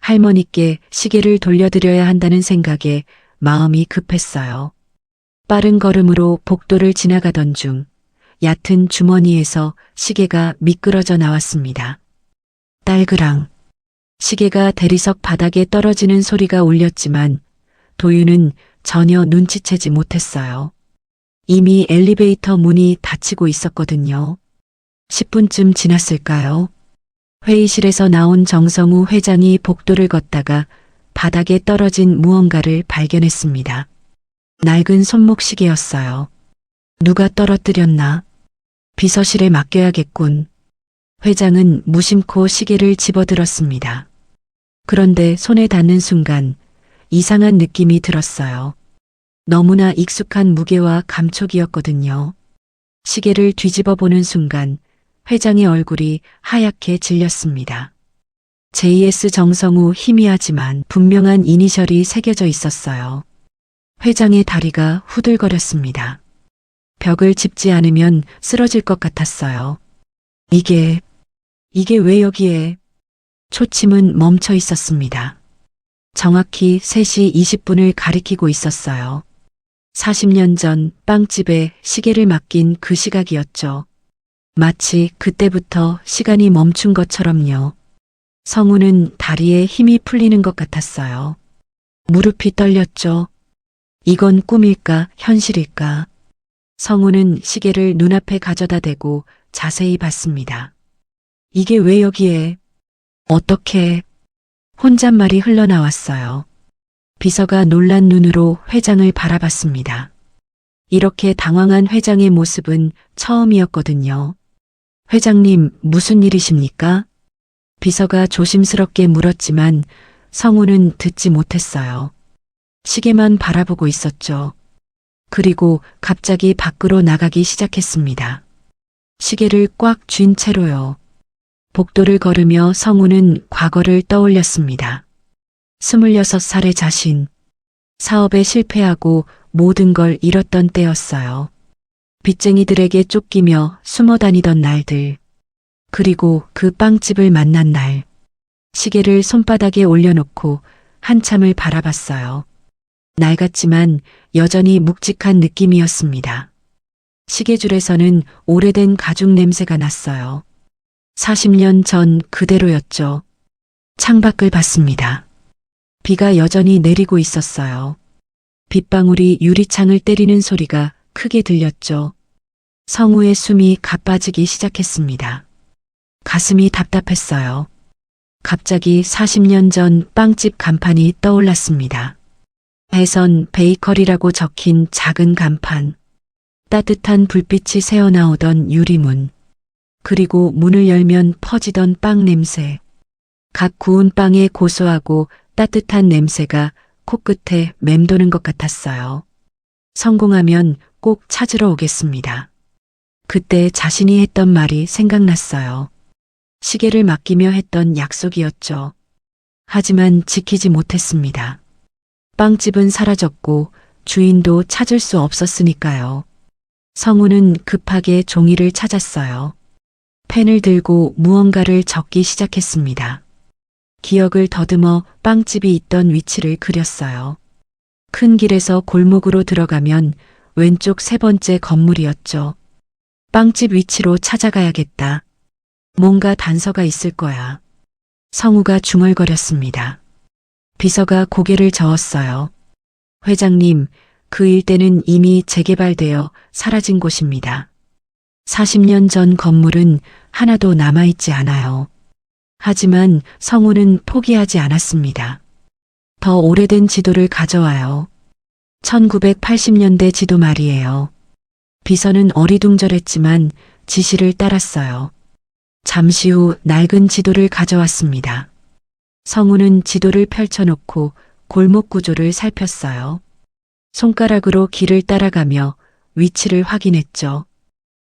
할머니께 시계를 돌려드려야 한다는 생각에 마음이 급했어요. 빠른 걸음으로 복도를 지나가던 중 얕은 주머니에서 시계가 미끄러져 나왔습니다. 딸그랑. 시계가 대리석 바닥에 떨어지는 소리가 울렸지만 도윤은 전혀 눈치채지 못했어요. 이미 엘리베이터 문이 닫히고 있었거든요. 10분쯤 지났을까요? 회의실에서 나온 정성우 회장이 복도를 걷다가 바닥에 떨어진 무언가를 발견했습니다. 낡은 손목시계였어요. 누가 떨어뜨렸나? 비서실에 맡겨야겠군. 회장은 무심코 시계를 집어들었습니다. 그런데 손에 닿는 순간 이상한 느낌이 들었어요. 너무나 익숙한 무게와 감촉이었거든요. 시계를 뒤집어 보는 순간 회장의 얼굴이 하얗게 질렸습니다. JS 정성우 희미하지만 분명한 이니셜이 새겨져 있었어요. 회장의 다리가 후들거렸습니다. 벽을 짚지 않으면 쓰러질 것 같았어요. 이게 왜 여기에? 초침은 멈춰 있었습니다. 정확히 3시 20분을 가리키고 있었어요. 40년 전 빵집에 시계를 맡긴 그 시각이었죠. 마치 그때부터 시간이 멈춘 것처럼요. 성우는 다리에 힘이 풀리는 것 같았어요. 무릎이 떨렸죠. 이건 꿈일까 현실일까? 성우는 시계를 눈앞에 가져다 대고 자세히 봤습니다. 이게 왜 여기에? 어떻게? 혼잣말이 흘러나왔어요. 비서가 놀란 눈으로 회장을 바라봤습니다. 이렇게 당황한 회장의 모습은 처음이었거든요. 회장님, 무슨 일이십니까? 비서가 조심스럽게 물었지만 성우는 듣지 못했어요. 시계만 바라보고 있었죠. 그리고 갑자기 밖으로 나가기 시작했습니다. 시계를 꽉 쥔 채로요. 복도를 걸으며 성우는 과거를 떠올렸습니다. 26살의 자신. 사업에 실패하고 모든 걸 잃었던 때였어요. 빚쟁이들에게 쫓기며 숨어 다니던 날들. 그리고 그 빵집을 만난 날. 시계를 손바닥에 올려놓고 한참을 바라봤어요. 낡았지만 여전히 묵직한 느낌이었습니다. 시계줄에서는 오래된 가죽 냄새가 났어요. 40년 전 그대로였죠. 창밖을 봤습니다. 비가 여전히 내리고 있었어요. 빗방울이 유리창을 때리는 소리가 크게 들렸죠. 성우의 숨이 가빠지기 시작했습니다. 가슴이 답답했어요. 갑자기 40년 전 빵집 간판이 떠올랐습니다. 해선 베이커리라고 적힌 작은 간판. 따뜻한 불빛이 새어나오던 유리문. 그리고 문을 열면 퍼지던 빵 냄새. 각 구운 빵의 고소하고 따뜻한 냄새가 코끝에 맴도는 것 같았어요. 성공하면 꼭 찾으러 오겠습니다. 그때 자신이 했던 말이 생각났어요. 시계를 맡기며 했던 약속이었죠. 하지만 지키지 못했습니다. 빵집은 사라졌고 주인도 찾을 수 없었으니까요. 성우는 급하게 종이를 찾았어요. 펜을 들고 무언가를 적기 시작했습니다. 기억을 더듬어 빵집이 있던 위치를 그렸어요. 큰 길에서 골목으로 들어가면 왼쪽 세 번째 건물이었죠. 빵집 위치로 찾아가야겠다. 뭔가 단서가 있을 거야. 성우가 중얼거렸습니다. 비서가 고개를 저었어요. 회장님, 그 일대는 이미 재개발되어 사라진 곳입니다. 40년 전 건물은 하나도 남아있지 않아요. 하지만 성우는 포기하지 않았습니다. 더 오래된 지도를 가져와요. 1980년대 지도 말이에요. 비서는 어리둥절했지만 지시를 따랐어요. 잠시 후 낡은 지도를 가져왔습니다. 성우는 지도를 펼쳐놓고 골목 구조를 살폈어요. 손가락으로 길을 따라가며 위치를 확인했죠.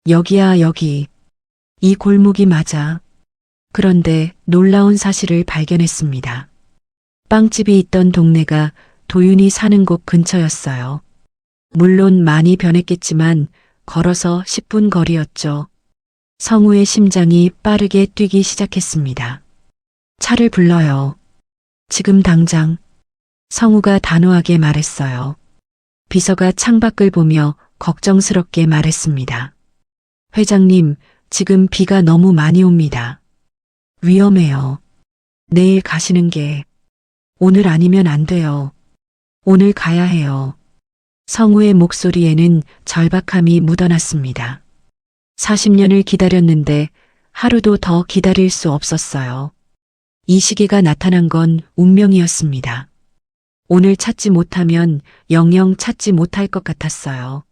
여기야, 여기. 이 골목이 맞아. 그런데 놀라운 사실을 발견했습니다. 빵집이 있던 동네가 도윤이 사는 곳 근처였어요. 물론 많이 변했겠지만 걸어서 10분 거리였죠. 성우의 심장이 빠르게 뛰기 시작했습니다. 차를 불러요. 지금 당장. 성우가 단호하게 말했어요. 비서가 창밖을 보며 걱정스럽게 말했습니다. 회장님, 지금 비가 너무 많이 옵니다. 위험해요. 내일 가시는 게 오늘 아니면 안 돼요. 오늘 가야 해요. 성우의 목소리에는 절박함이 묻어났습니다. 40년을 기다렸는데 하루도 더 기다릴 수 없었어요. 이 시계가 나타난 건 운명이었습니다. 오늘 찾지 못하면 영영 찾지 못할 것 같았어요.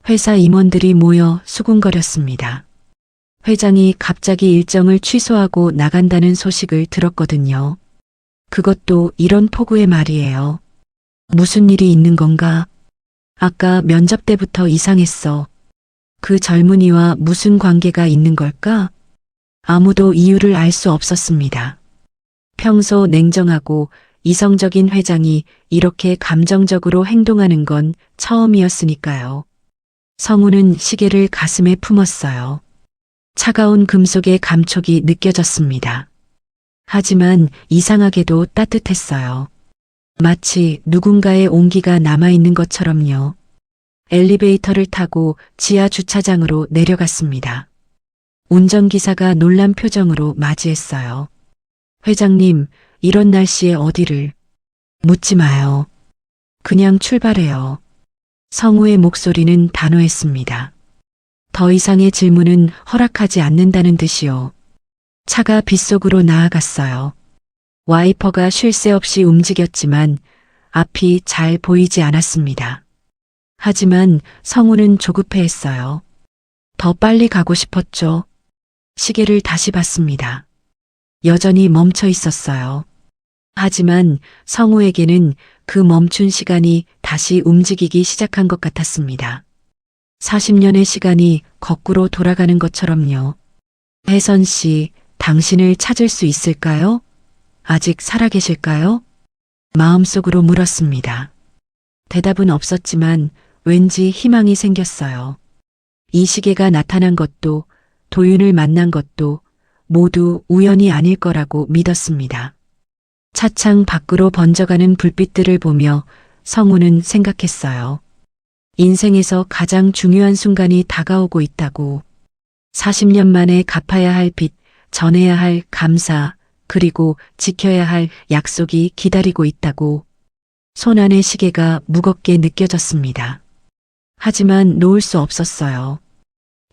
회사 임원들이 모여 수군거렸습니다. 회장이 갑자기 일정을 취소하고 나간다는 소식을 들었거든요. 그것도 이런 폭우의 말이에요. 무슨 일이 있는 건가? 아까 면접 때부터 이상했어. 그 젊은이와 무슨 관계가 있는 걸까? 아무도 이유를 알 수 없었습니다. 평소 냉정하고 이성적인 회장이 이렇게 감정적으로 행동하는 건 처음이었으니까요. 성우는 시계를 가슴에 품었어요. 차가운 금속의 감촉이 느껴졌습니다. 하지만 이상하게도 따뜻했어요. 마치 누군가의 온기가 남아있는 것처럼요. 엘리베이터를 타고 지하 주차장으로 내려갔습니다. 운전기사가 놀란 표정으로 맞이했어요. 회장님, 이런 날씨에 어디를? 묻지 마요. 그냥 출발해요. 성우의 목소리는 단호했습니다. 더 이상의 질문은 허락하지 않는다는 듯이요. 차가 빗속으로 나아갔어요. 와이퍼가 쉴 새 없이 움직였지만 앞이 잘 보이지 않았습니다. 하지만 성우는 조급해했어요. 더 빨리 가고 싶었죠. 시계를 다시 봤습니다. 여전히 멈춰 있었어요. 하지만 성우에게는 그 멈춘 시간이 다시 움직이기 시작한 것 같았습니다. 40년의 시간이 거꾸로 돌아가는 것처럼요. 혜선 씨, 당신을 찾을 수 있을까요? 아직 살아계실까요? 마음속으로 물었습니다. 대답은 없었지만 왠지 희망이 생겼어요. 이 시계가 나타난 것도 도윤을 만난 것도 모두 우연이 아닐 거라고 믿었습니다. 차창 밖으로 번져가는 불빛들을 보며 성우는 생각했어요. 인생에서 가장 중요한 순간이 다가오고 있다고. 40년 만에 갚아야 할 빚, 전해야 할 감사, 그리고 지켜야 할 약속이 기다리고 있다고. 손안의 시계가 무겁게 느껴졌습니다. 하지만 놓을 수 없었어요.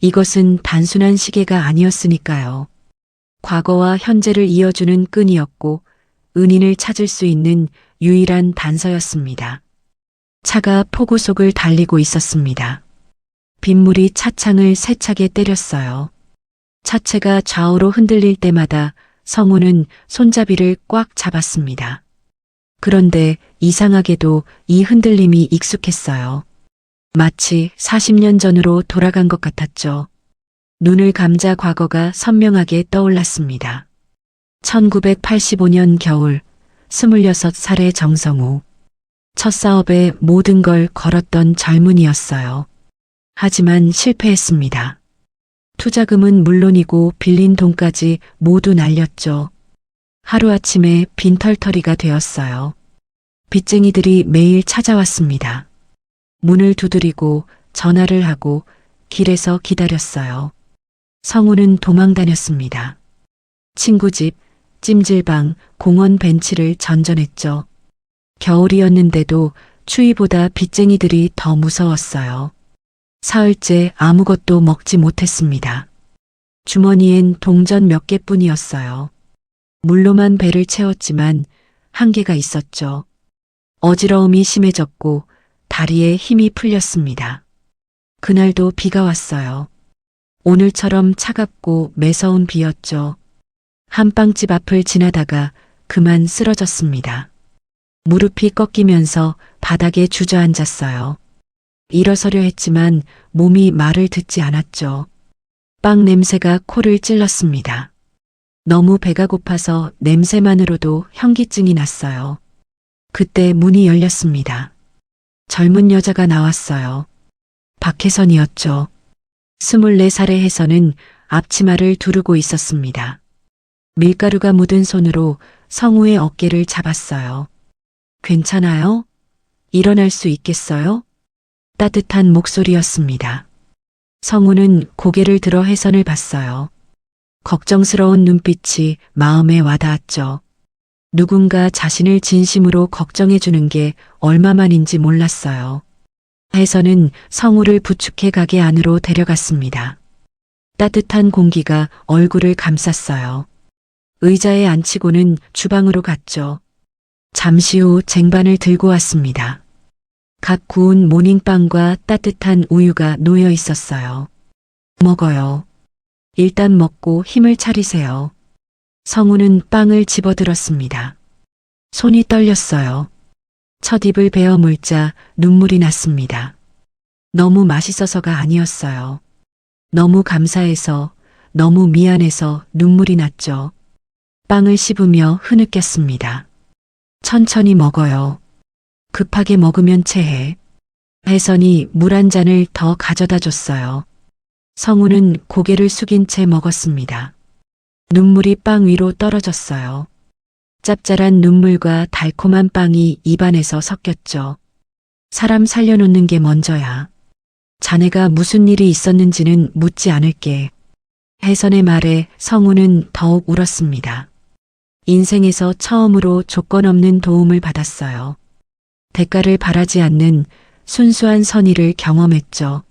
이것은 단순한 시계가 아니었으니까요. 과거와 현재를 이어주는 끈이었고 은인을 찾을 수 있는 유일한 단서였습니다. 차가 폭우 속을 달리고 있었습니다. 빗물이 차창을 세차게 때렸어요. 차체가 좌우로 흔들릴 때마다 성우는 손잡이를 꽉 잡았습니다. 그런데 이상하게도 이 흔들림이 익숙했어요. 마치 40년 전으로 돌아간 것 같았죠. 눈을 감자 과거가 선명하게 떠올랐습니다. 1985년 겨울, 26살의 정성우. 첫 사업에 모든 걸 걸었던 젊은이였어요. 하지만 실패했습니다. 투자금은 물론이고 빌린 돈까지 모두 날렸죠. 하루아침에 빈털터리가 되었어요. 빚쟁이들이 매일 찾아왔습니다. 문을 두드리고 전화를 하고 길에서 기다렸어요. 성우는 도망 다녔습니다. 친구 집, 찜질방, 공원 벤치를 전전했죠. 겨울이었는데도 추위보다 빚쟁이들이 더 무서웠어요. 사흘째 아무것도 먹지 못했습니다. 주머니엔 동전 몇 개뿐이었어요. 물로만 배를 채웠지만 한계가 있었죠. 어지러움이 심해졌고 다리에 힘이 풀렸습니다. 그날도 비가 왔어요. 오늘처럼 차갑고 매서운 비였죠. 한 빵집 앞을 지나다가 그만 쓰러졌습니다. 무릎이 꺾이면서 바닥에 주저앉았어요. 일어서려 했지만 몸이 말을 듣지 않았죠. 빵 냄새가 코를 찔렀습니다. 너무 배가 고파서 냄새만으로도 현기증이 났어요. 그때 문이 열렸습니다. 젊은 여자가 나왔어요. 박혜선이었죠. 24살의 혜선은 앞치마를 두르고 있었습니다. 밀가루가 묻은 손으로 성우의 어깨를 잡았어요. 괜찮아요? 일어날 수 있겠어요? 따뜻한 목소리였습니다. 성우는 고개를 들어 혜선을 봤어요. 걱정스러운 눈빛이 마음에 와닿았죠. 누군가 자신을 진심으로 걱정해 주는 게 얼마만인지 몰랐어요. 혜선은 성우를 부축해 가게 안으로 데려갔습니다. 따뜻한 공기가 얼굴을 감쌌어요. 의자에 앉히고는 주방으로 갔죠. 잠시 후 쟁반을 들고 왔습니다. 갓 구운 모닝빵과 따뜻한 우유가 놓여 있었어요. 먹어요. 일단 먹고 힘을 차리세요. 성우는 빵을 집어들었습니다. 손이 떨렸어요. 첫 입을 베어 물자 눈물이 났습니다. 너무 맛있어서가 아니었어요. 너무 감사해서, 너무 미안해서 눈물이 났죠. 빵을 씹으며 흐느꼈습니다. 천천히 먹어요. 급하게 먹으면 체해. 혜선이 물 한 잔을 더 가져다 줬어요. 성우는 고개를 숙인 채 먹었습니다. 눈물이 빵 위로 떨어졌어요. 짭짤한 눈물과 달콤한 빵이 입안에서 섞였죠. 사람 살려놓는 게 먼저야. 자네가 무슨 일이 있었는지는 묻지 않을게. 혜선의 말에 성우는 더욱 울었습니다. 인생에서 처음으로 조건 없는 도움을 받았어요. 대가를 바라지 않는 순수한 선의를 경험했죠.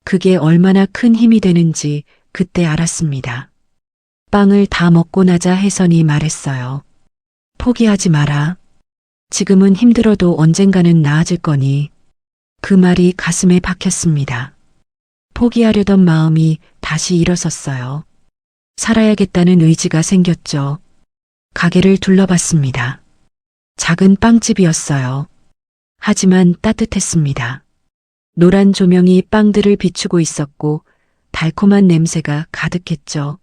그게 얼마나 큰 힘이 되는지 그때 알았습니다. 빵을 다 먹고 나자 혜선이 말했어요. 포기하지 마라. 지금은 힘들어도 언젠가는 나아질 거니. 그 말이 가슴에 박혔습니다. 포기하려던 마음이 다시 일어섰어요. 살아야겠다는 의지가 생겼죠. 가게를 둘러봤습니다. 작은 빵집이었어요. 하지만 따뜻했습니다. 노란 조명이 빵들을 비추고 있었고 달콤한 냄새가 가득했죠.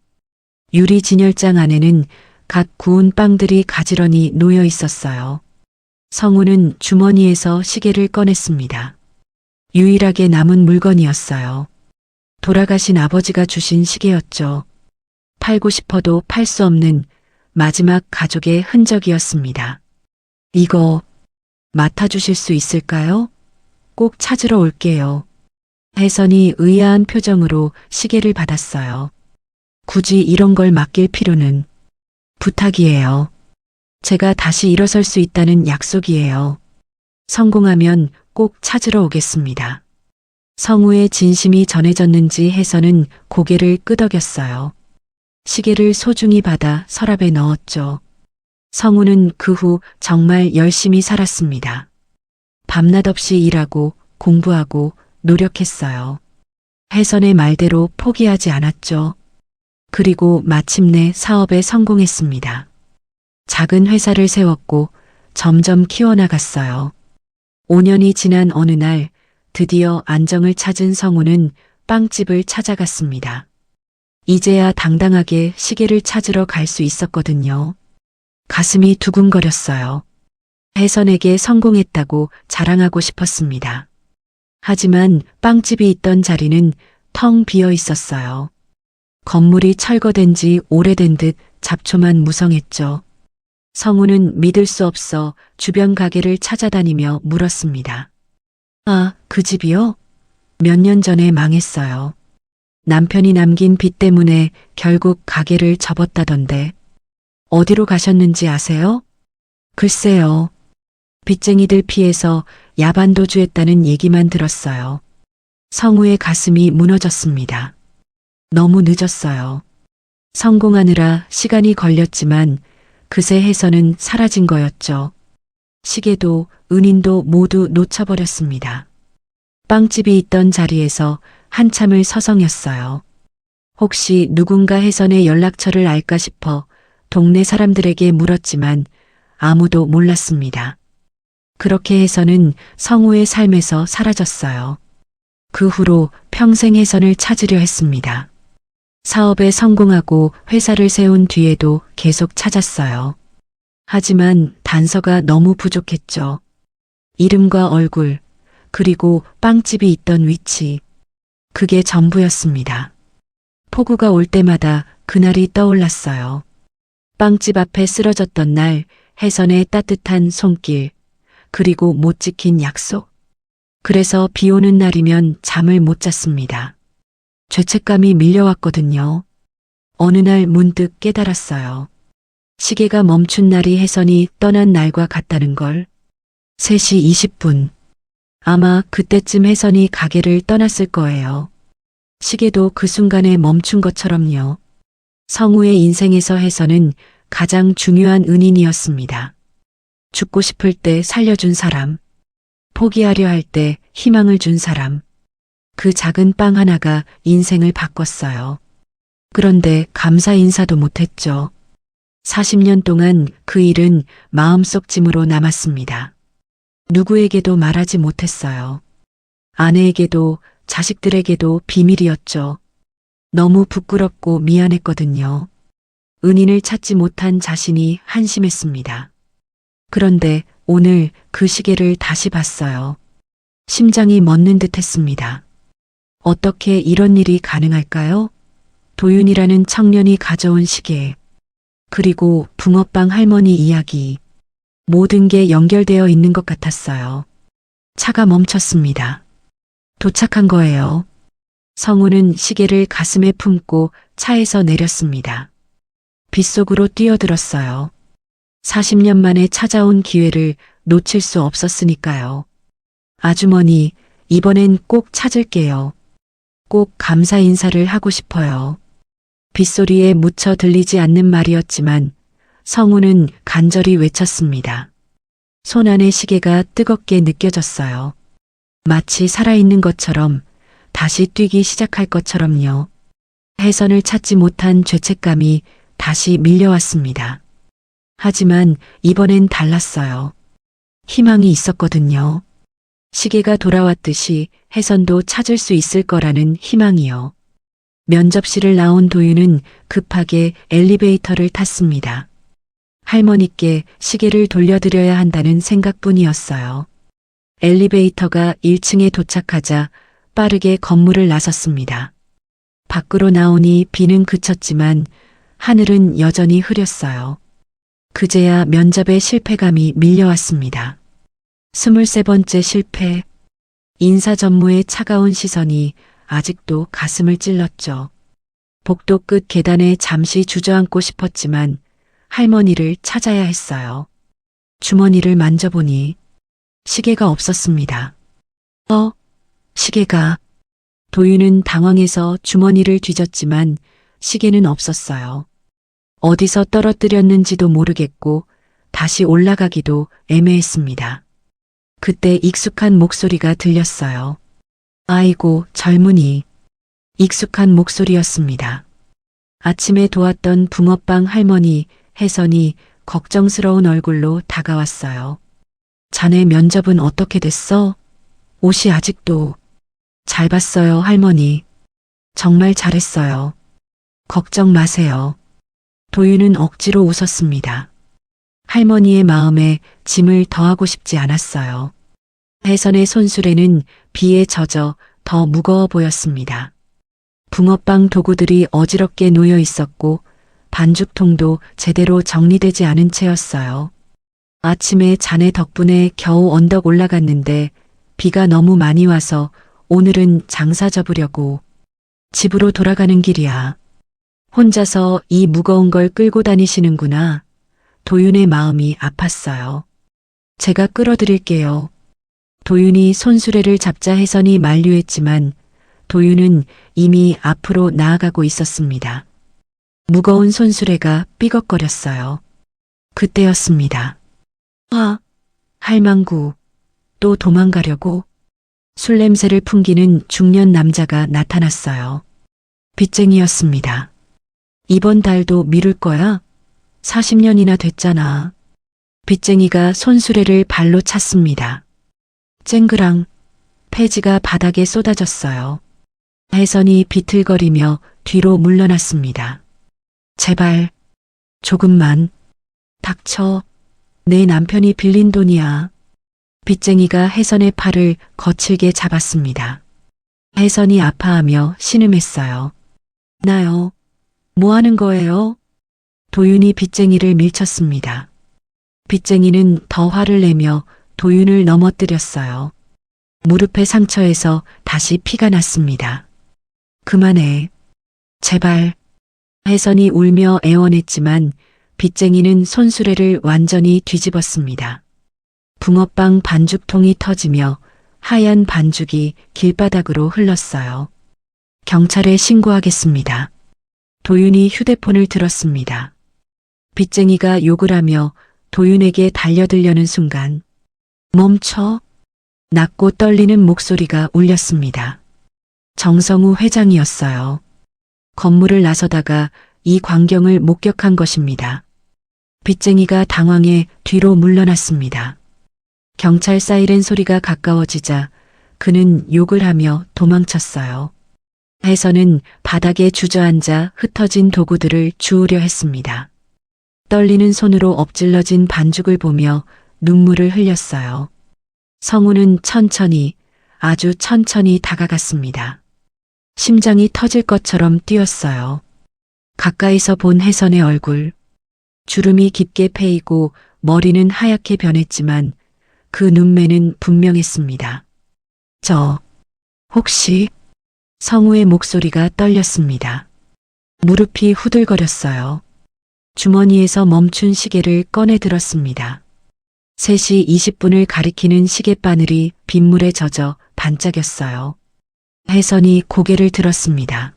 유리 진열장 안에는 갓 구운 빵들이 가지런히 놓여 있었어요. 성우는 주머니에서 시계를 꺼냈습니다. 유일하게 남은 물건이었어요. 돌아가신 아버지가 주신 시계였죠. 팔고 싶어도 팔 수 없는 마지막 가족의 흔적이었습니다. 이거 맡아주실 수 있을까요? 꼭 찾으러 올게요. 혜선이 의아한 표정으로 시계를 받았어요. 굳이 이런 걸 맡길 필요는. 부탁이에요. 제가 다시 일어설 수 있다는 약속이에요. 성공하면 꼭 찾으러 오겠습니다. 성우의 진심이 전해졌는지 혜선은 고개를 끄덕였어요. 시계를 소중히 받아 서랍에 넣었죠. 성우는 그 후 정말 열심히 살았습니다. 밤낮 없이 일하고 공부하고 노력했어요. 혜선의 말대로 포기하지 않았죠. 그리고 마침내 사업에 성공했습니다. 작은 회사를 세웠고 점점 키워나갔어요. 5년이 지난 어느 날 드디어 안정을 찾은 성우는 빵집을 찾아갔습니다. 이제야 당당하게 시계를 찾으러 갈 수 있었거든요. 가슴이 두근거렸어요. 혜선에게 성공했다고 자랑하고 싶었습니다. 하지만 빵집이 있던 자리는 텅 비어 있었어요. 건물이 철거된 지 오래된 듯 잡초만 무성했죠. 성우는 믿을 수 없어 주변 가게를 찾아다니며 물었습니다. 아, 그 집이요? 몇 년 전에 망했어요. 남편이 남긴 빚 때문에 결국 가게를 접었다던데. 어디로 가셨는지 아세요? 글쎄요. 빚쟁이들 피해서 야반도주했다는 얘기만 들었어요. 성우의 가슴이 무너졌습니다. 너무 늦었어요. 성공하느라 시간이 걸렸지만 그새 해서는 사라진 거였죠. 시계도 은인도 모두 놓쳐버렸습니다. 빵집이 있던 자리에서 한참을 서성였어요. 혹시 누군가 혜선의 연락처를 알까 싶어 동네 사람들에게 물었지만 아무도 몰랐습니다. 그렇게 혜선은 성우의 삶에서 사라졌어요. 그 후로 평생 혜선을 찾으려 했습니다. 사업에 성공하고 회사를 세운 뒤에도 계속 찾았어요. 하지만 단서가 너무 부족했죠. 이름과 얼굴, 그리고 빵집이 있던 위치. 그게 전부였습니다. 폭우가 올 때마다 그날이 떠올랐어요. 빵집 앞에 쓰러졌던 날, 혜선의 따뜻한 손길, 그리고 못 지킨 약속. 그래서 비 오는 날이면 잠을 못 잤습니다. 죄책감이 밀려왔거든요. 어느 날 문득 깨달았어요. 시계가 멈춘 날이 혜선이 떠난 날과 같다는 걸. 3시 20분. 아마 그때쯤 혜선이 가게를 떠났을 거예요. 시계도 그 순간에 멈춘 것처럼요. 성우의 인생에서 혜선은 가장 중요한 은인이었습니다. 죽고 싶을 때 살려준 사람, 포기하려 할 때 희망을 준 사람. 그 작은 빵 하나가 인생을 바꿨어요. 그런데 감사 인사도 못했죠. 40년 동안 그 일은 마음속 짐으로 남았습니다. 누구에게도 말하지 못했어요. 아내에게도 자식들에게도 비밀이었죠. 너무 부끄럽고 미안했거든요. 은인을 찾지 못한 자신이 한심했습니다. 그런데 오늘 그 시계를 다시 봤어요. 심장이 멎는 듯 했습니다. 어떻게 이런 일이 가능할까요? 도윤이라는 청년이 가져온 시계, 그리고 붕어빵 할머니 이야기, 모든 게 연결되어 있는 것 같았어요. 차가 멈췄습니다. 도착한 거예요. 성우는 시계를 가슴에 품고 차에서 내렸습니다. 빗속으로 뛰어들었어요. 40년 만에 찾아온 기회를 놓칠 수 없었으니까요. 아주머니, 이번엔 꼭 찾을게요. 꼭 감사 인사를 하고 싶어요. 빗소리에 묻혀 들리지 않는 말이었지만 성우는 간절히 외쳤습니다. 손 안의 시계가 뜨겁게 느껴졌어요. 마치 살아있는 것처럼, 다시 뛰기 시작할 것처럼요. 혜선을 찾지 못한 죄책감이 다시 밀려왔습니다. 하지만 이번엔 달랐어요. 희망이 있었거든요. 시계가 돌아왔듯이 혜선도 찾을 수 있을 거라는 희망이요. 면접실을 나온 도윤은 급하게 엘리베이터를 탔습니다. 할머니께 시계를 돌려드려야 한다는 생각뿐이었어요. 엘리베이터가 1층에 도착하자 빠르게 건물을 나섰습니다. 밖으로 나오니 비는 그쳤지만 하늘은 여전히 흐렸어요. 그제야 면접의 실패감이 밀려왔습니다. 23번째 실패. 인사 전무의 차가운 시선이 아직도 가슴을 찔렀죠. 복도 끝 계단에 잠시 주저앉고 싶었지만 할머니를 찾아야 했어요. 주머니를 만져보니 시계가 없었습니다. 시계가. 도윤은 당황해서 주머니를 뒤졌지만 시계는 없었어요. 어디서 떨어뜨렸는지도 모르겠고 다시 올라가기도 애매했습니다. 그때 익숙한 목소리가 들렸어요. 아이고, 젊은이. 익숙한 목소리였습니다. 아침에 도왔던 붕어빵 할머니 혜선이 걱정스러운 얼굴로 다가왔어요. 자네 면접은 어떻게 됐어? 옷이 아직도. 잘 봤어요, 할머니. 정말 잘했어요. 걱정 마세요. 도윤은 억지로 웃었습니다. 할머니의 마음에 짐을 더하고 싶지 않았어요. 혜선의 손수레는 비에 젖어 더 무거워 보였습니다. 붕어빵 도구들이 어지럽게 놓여 있었고 반죽통도 제대로 정리되지 않은 채였어요. 아침에 자네 덕분에 겨우 언덕 올라갔는데 비가 너무 많이 와서 오늘은 장사 접으려고 집으로 돌아가는 길이야. 혼자서 이 무거운 걸 끌고 다니시는구나. 도윤의 마음이 아팠어요. 제가 끌어드릴게요. 도윤이 손수레를 잡자 혜선이 만류했지만 도윤은 이미 앞으로 나아가고 있었습니다. 무거운 손수레가 삐걱거렸어요. 그때였습니다. 할망구, 또 도망가려고? 술 냄새를 풍기는 중년 남자가 나타났어요. 빚쟁이였습니다. 이번 달도 미룰 거야? 40년이나 됐잖아. 빚쟁이가 손수레를 발로 찼습니다. 쨍그랑 폐지가 바닥에 쏟아졌어요. 혜선이 비틀거리며 뒤로 물러났습니다. 제발, 조금만. 닥쳐. 내 남편이 빌린 돈이야. 빚쟁이가 혜선의 팔을 거칠게 잡았습니다. 혜선이 아파하며 신음했어요. 나요. 뭐 하는 거예요? 도윤이 빚쟁이를 밀쳤습니다. 빚쟁이는 더 화를 내며 도윤을 넘어뜨렸어요. 무릎의 상처에서 다시 피가 났습니다. 그만해. 제발. 혜선이 울며 애원했지만 빚쟁이는 손수레를 완전히 뒤집었습니다. 붕어빵 반죽통이 터지며 하얀 반죽이 길바닥으로 흘렀어요. 경찰에 신고하겠습니다. 도윤이 휴대폰을 들었습니다. 빚쟁이가 욕을 하며 도윤에게 달려들려는 순간 멈춰. 낮고 떨리는 목소리가 울렸습니다. 정성우 회장이었어요. 건물을 나서다가 이 광경을 목격한 것입니다. 빚쟁이가 당황해 뒤로 물러났습니다. 경찰 사이렌 소리가 가까워지자 그는 욕을 하며 도망쳤어요. 혜선은 바닥에 주저앉아 흩어진 도구들을 주우려 했습니다. 떨리는 손으로 엎질러진 반죽을 보며 눈물을 흘렸어요. 성우는 천천히, 아주 천천히 다가갔습니다. 심장이 터질 것처럼 뛰었어요. 가까이서 본 혜선의 얼굴. 주름이 깊게 패이고 머리는 하얗게 변했지만 그 눈매는 분명했습니다. 혹시? 성우의 목소리가 떨렸습니다. 무릎이 후들거렸어요. 주머니에서 멈춘 시계를 꺼내 들었습니다. 3시 20분을 가리키는 시계바늘이 빗물에 젖어 반짝였어요. 혜선이 고개를 들었습니다.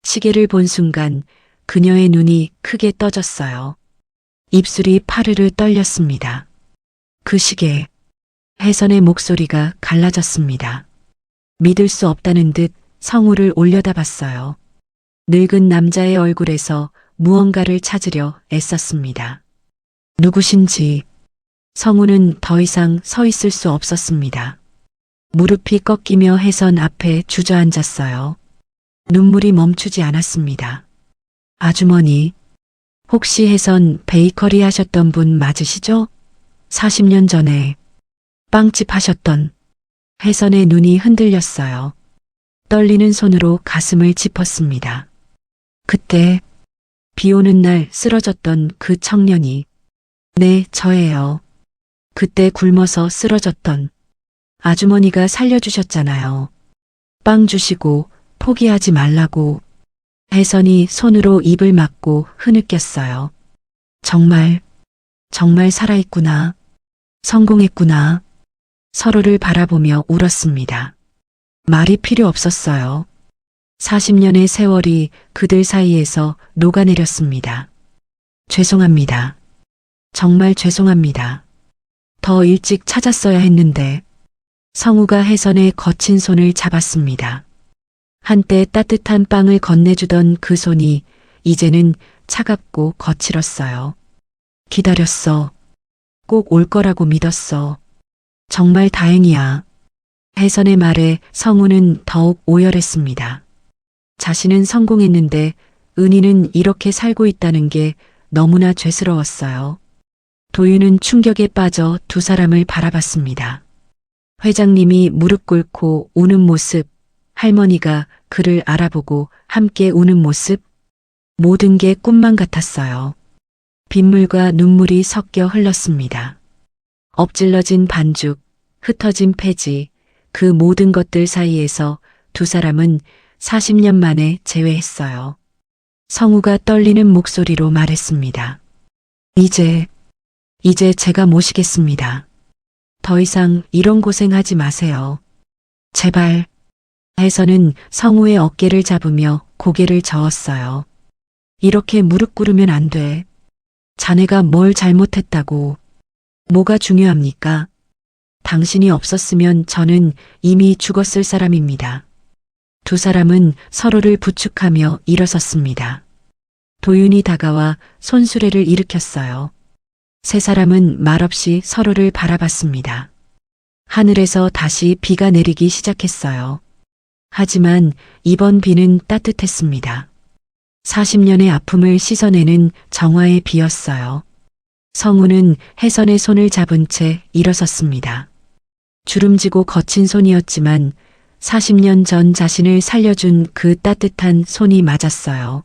시계를 본 순간 그녀의 눈이 크게 떠졌어요. 입술이 파르르 떨렸습니다. 그 시계. 혜선의 목소리가 갈라졌습니다. 믿을 수 없다는 듯 성우를 올려다봤어요. 늙은 남자의 얼굴에서 무언가를 찾으려 애썼습니다. 누구신지. 성우는 더 이상 서 있을 수 없었습니다. 무릎이 꺾이며 혜선 앞에 주저앉았어요. 눈물이 멈추지 않았습니다. 아주머니, 혹시 혜선 베이커리 하셨던 분 맞으시죠? 40년 전에 빵집 하셨던. 혜선의 눈이 흔들렸어요. 떨리는 손으로 가슴을 짚었습니다. 그때 비 오는 날 쓰러졌던 그 청년이. 네, 저예요. 그때 굶어서 쓰러졌던. 아주머니가 살려주셨잖아요. 빵 주시고 포기하지 말라고. 혜선이 손으로 입을 막고 흐느꼈어요. 정말 살아있구나. 성공했구나. 서로를 바라보며 울었습니다. 말이 필요 없었어요. 40년의 세월이 그들 사이에서 녹아내렸습니다. 죄송합니다. 정말 죄송합니다. 더 일찍 찾았어야 했는데. 성우가 혜선의 거친 손을 잡았습니다. 한때 따뜻한 빵을 건네주던 그 손이 이제는 차갑고 거칠었어요. 기다렸어. 꼭 올 거라고 믿었어. 정말 다행이야. 혜선의 말에 성우는 더욱 오열했습니다. 자신은 성공했는데 은희는 이렇게 살고 있다는 게 너무나 죄스러웠어요. 도윤은 충격에 빠져 두 사람을 바라봤습니다. 회장님이 무릎 꿇고 우는 모습, 할머니가 그를 알아보고 함께 우는 모습, 모든 게 꿈만 같았어요. 빗물과 눈물이 섞여 흘렀습니다. 엎질러진 반죽, 흩어진 폐지, 그 모든 것들 사이에서 두 사람은 40년 만에 재회했어요. 성우가 떨리는 목소리로 말했습니다. 이제 제가 모시겠습니다. 더 이상 이런 고생하지 마세요. 제발. 해서는 성우의 어깨를 잡으며 고개를 저었어요. 이렇게 무릎 꿇으면 안 돼. 자네가 뭘 잘못했다고. 뭐가 중요합니까? 당신이 없었으면 저는 이미 죽었을 사람입니다. 두 사람은 서로를 부축하며 일어섰습니다. 도윤이 다가와 손수레를 일으켰어요. 세 사람은 말없이 서로를 바라봤습니다. 하늘에서 다시 비가 내리기 시작했어요. 하지만 이번 비는 따뜻했습니다. 40년의 아픔을 씻어내는 정화의 비였어요. 성우는 혜선의 손을 잡은 채 일어섰습니다. 주름지고 거친 손이었지만 40년 전 자신을 살려준 그 따뜻한 손이 맞았어요.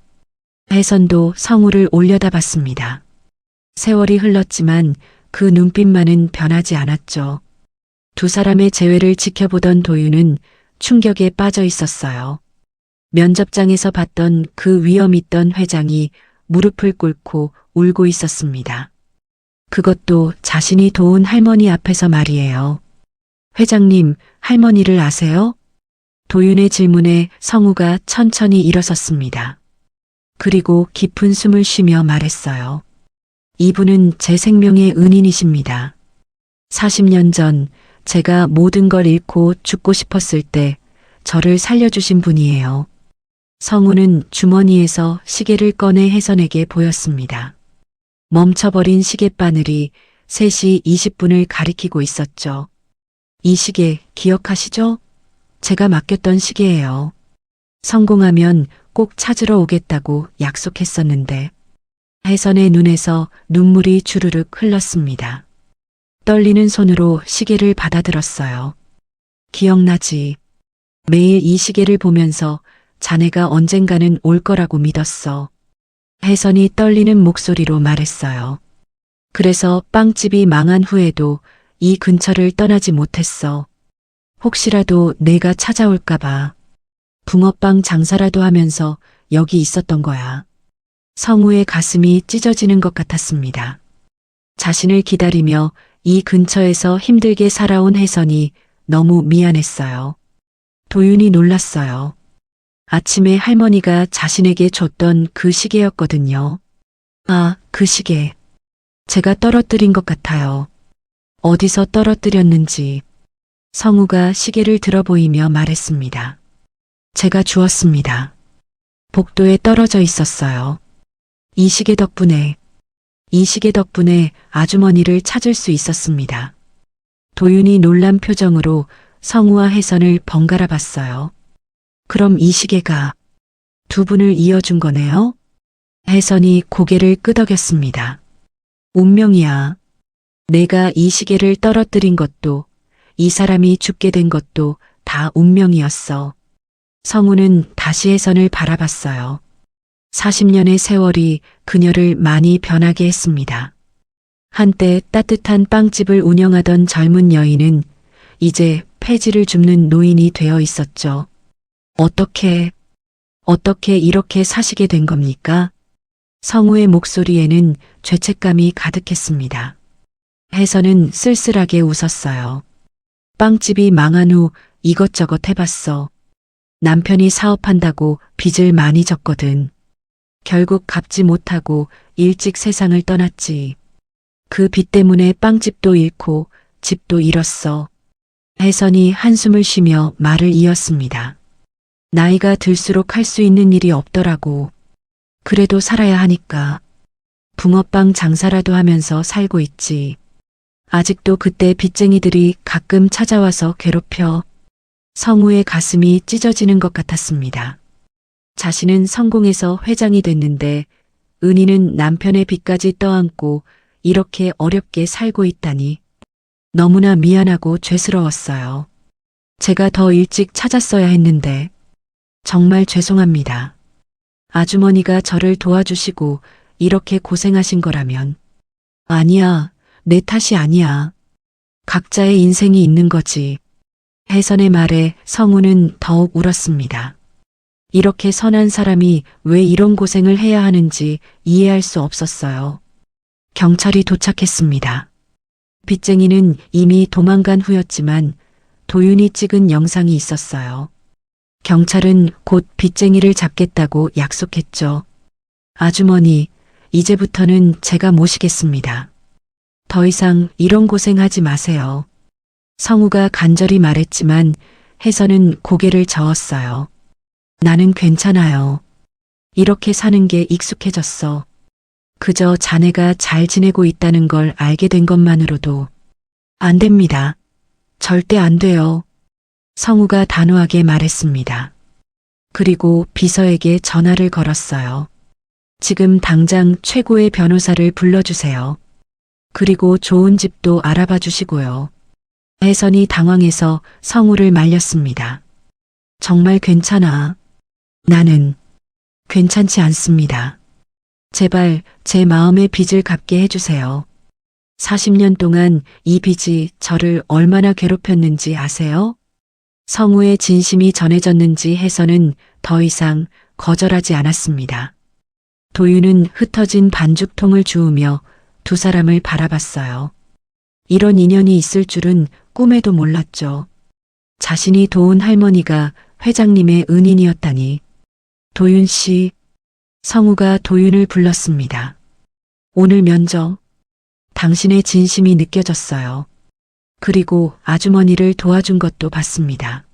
혜선도 성우를 올려다봤습니다. 세월이 흘렀지만 그 눈빛만은 변하지 않았죠. 두 사람의 재회를 지켜보던 도윤은 충격에 빠져 있었어요. 면접장에서 봤던 그 위엄 있던 회장이 무릎을 꿇고 울고 있었습니다. 그것도 자신이 도운 할머니 앞에서 말이에요. 회장님, 할머니를 아세요? 도윤의 질문에 성우가 천천히 일어섰습니다. 그리고 깊은 숨을 쉬며 말했어요. 이분은 제 생명의 은인이십니다. 40년 전 제가 모든 걸 잃고 죽고 싶었을 때 저를 살려주신 분이에요. 성우는 주머니에서 시계를 꺼내 혜선에게 보였습니다. 멈춰버린 시계바늘이 3시 20분을 가리키고 있었죠. 이 시계 기억하시죠? 제가 맡겼던 시계예요. 성공하면 꼭 찾으러 오겠다고 약속했었는데. 혜선의 눈에서 눈물이 주르륵 흘렀습니다. 떨리는 손으로 시계를 받아들었어요. 기억나지? 매일 이 시계를 보면서 자네가 언젠가는 올 거라고 믿었어. 혜선이 떨리는 목소리로 말했어요. 그래서 빵집이 망한 후에도 이 근처를 떠나지 못했어. 혹시라도 내가 찾아올까봐. 붕어빵 장사라도 하면서 여기 있었던 거야. 성우의 가슴이 찢어지는 것 같았습니다. 자신을 기다리며 이 근처에서 힘들게 살아온 혜선이 너무 미안했어요. 도윤이 놀랐어요. 아침에 할머니가 자신에게 줬던 그 시계였거든요. 아, 그 시계. 제가 떨어뜨린 것 같아요. 어디서 떨어뜨렸는지. 성우가 시계를 들어보이며 말했습니다. 제가 주었습니다. 복도에 떨어져 있었어요. 이 시계 덕분에 아주머니를 찾을 수 있었습니다. 도윤이 놀란 표정으로 성우와 혜선을 번갈아 봤어요. 그럼 이 시계가 두 분을 이어준 거네요? 혜선이 고개를 끄덕였습니다. 운명이야. 내가 이 시계를 떨어뜨린 것도 이 사람이 죽게 된 것도 다 운명이었어. 성우는 다시 혜선을 바라봤어요. 40년의 세월이 그녀를 많이 변하게 했습니다. 한때 따뜻한 빵집을 운영하던 젊은 여인은 이제 폐지를 줍는 노인이 되어 있었죠. 어떻게 이렇게 사시게 된 겁니까? 성우의 목소리에는 죄책감이 가득했습니다. 혜선은 쓸쓸하게 웃었어요. 빵집이 망한 후 이것저것 해봤어. 남편이 사업한다고 빚을 많이 졌거든. 결국 갚지 못하고 일찍 세상을 떠났지. 그 빚 때문에 빵집도 잃고 집도 잃었어. 혜선이 한숨을 쉬며 말을 이었습니다. 나이가 들수록 할 수 있는 일이 없더라고. 그래도 살아야 하니까. 붕어빵 장사라도 하면서 살고 있지. 아직도 그때 빚쟁이들이 가끔 찾아와서 괴롭혀. 성우의 가슴이 찢어지는 것 같았습니다. 자신은 성공해서 회장이 됐는데 은희는 남편의 빚까지 떠안고 이렇게 어렵게 살고 있다니. 너무나 미안하고 죄스러웠어요. 제가 더 일찍 찾았어야 했는데. 정말 죄송합니다. 아주머니가 저를 도와주시고 이렇게 고생하신 거라면. 아니야, 내 탓이 아니야. 각자의 인생이 있는 거지. 혜선의 말에 성우는 더욱 울었습니다. 이렇게 선한 사람이 왜 이런 고생을 해야 하는지 이해할 수 없었어요. 경찰이 도착했습니다. 빚쟁이는 이미 도망간 후였지만 도윤이 찍은 영상이 있었어요. 경찰은 곧 빚쟁이를 잡겠다고 약속했죠. 아주머니, 이제부터는 제가 모시겠습니다. 더 이상 이런 고생하지 마세요. 성우가 간절히 말했지만 혜선은 고개를 저었어요. 나는 괜찮아요. 이렇게 사는 게 익숙해졌어. 그저 자네가 잘 지내고 있다는 걸 알게 된 것만으로도. 안 됩니다. 절대 안 돼요. 성우가 단호하게 말했습니다. 그리고 비서에게 전화를 걸었어요. 지금 당장 최고의 변호사를 불러주세요. 그리고 좋은 집도 알아봐 주시고요. 혜선이 당황해서 성우를 말렸습니다. 정말 괜찮아. 나는 괜찮지 않습니다. 제발 제 마음의 빚을 갚게 해주세요. 40년 동안 이 빚이 저를 얼마나 괴롭혔는지 아세요? 성우의 진심이 전해졌는지 혜선은 더 이상 거절하지 않았습니다. 도윤은 흩어진 반죽통을 주우며 두 사람을 바라봤어요. 이런 인연이 있을 줄은 꿈에도 몰랐죠. 자신이 도운 할머니가 회장님의 은인이었다니. 도윤 씨, 성우가 도윤을 불렀습니다. 오늘 면접, 당신의 진심이 느껴졌어요. 그리고 아주머니를 도와준 것도 봤습니다.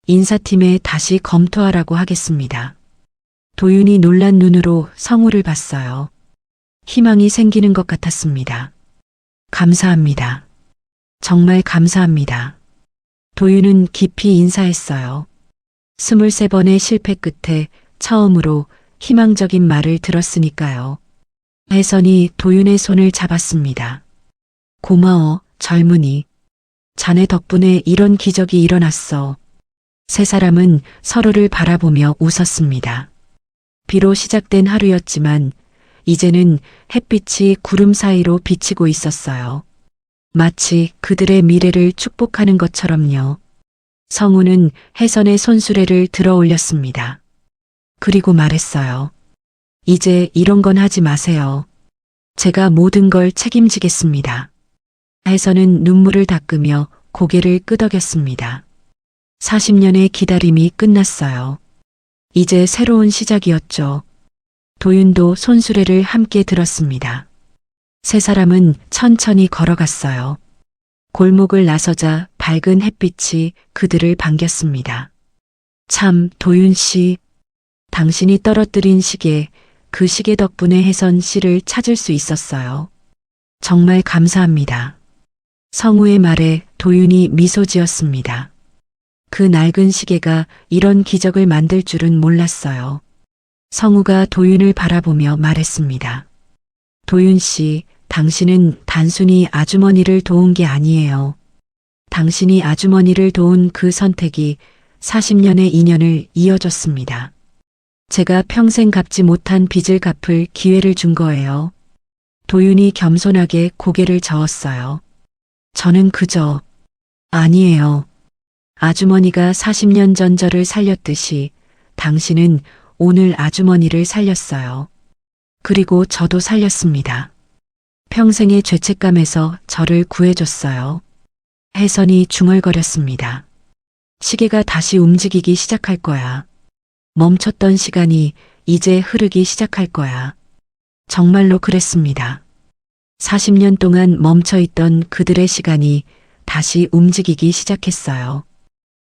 인사팀에 다시 검토하라고 하겠습니다. 도윤이 놀란 눈으로 성우를 봤어요. 희망이 생기는 것 같았습니다. 감사합니다. 정말 감사합니다. 도윤은 깊이 인사했어요. 23번의 실패 끝에 처음으로 희망적인 말을 들었으니까요. 혜선이 도윤의 손을 잡았습니다. 고마워, 젊은이. 자네 덕분에 이런 기적이 일어났어. 세 사람은 서로를 바라보며 웃었습니다. 비로 시작된 하루였지만 이제는 햇빛이 구름 사이로 비치고 있었어요. 마치 그들의 미래를 축복하는 것처럼요. 성우는 혜선의 손수레를 들어 올렸습니다. 그리고 말했어요. 이제 이런 건 하지 마세요. 제가 모든 걸 책임지겠습니다. 혜선은 눈물을 닦으며 고개를 끄덕였습니다. 40년의 기다림이 끝났어요. 이제 새로운 시작이었죠. 도윤도 손수레를 함께 들었습니다. 세 사람은 천천히 걸어갔어요. 골목을 나서자 밝은 햇빛이 그들을 반겼습니다. 참, 도윤 씨. 당신이 떨어뜨린 시계, 그 시계 덕분에 혜선 씨를 찾을 수 있었어요. 정말 감사합니다. 성우의 말에 도윤이 미소 지었습니다. 그 낡은 시계가 이런 기적을 만들 줄은 몰랐어요. 성우가 도윤을 바라보며 말했습니다. 도윤 씨, 당신은 단순히 아주머니를 도운 게 아니에요. 당신이 아주머니를 도운 그 선택이 40년의 인연을 이어줬습니다. 제가 평생 갚지 못한 빚을 갚을 기회를 준 거예요. 도윤이 겸손하게 고개를 저었어요. 저는 그저, 아니에요. 아주머니가 40년 전 저를 살렸듯이 당신은 오늘 아주머니를 살렸어요. 그리고 저도 살렸습니다. 평생의 죄책감에서 저를 구해줬어요. 혜선이 중얼거렸습니다. 시계가 다시 움직이기 시작할 거야. 멈췄던 시간이 이제 흐르기 시작할 거야. 정말로 그랬습니다. 40년 동안 멈춰있던 그들의 시간이 다시 움직이기 시작했어요.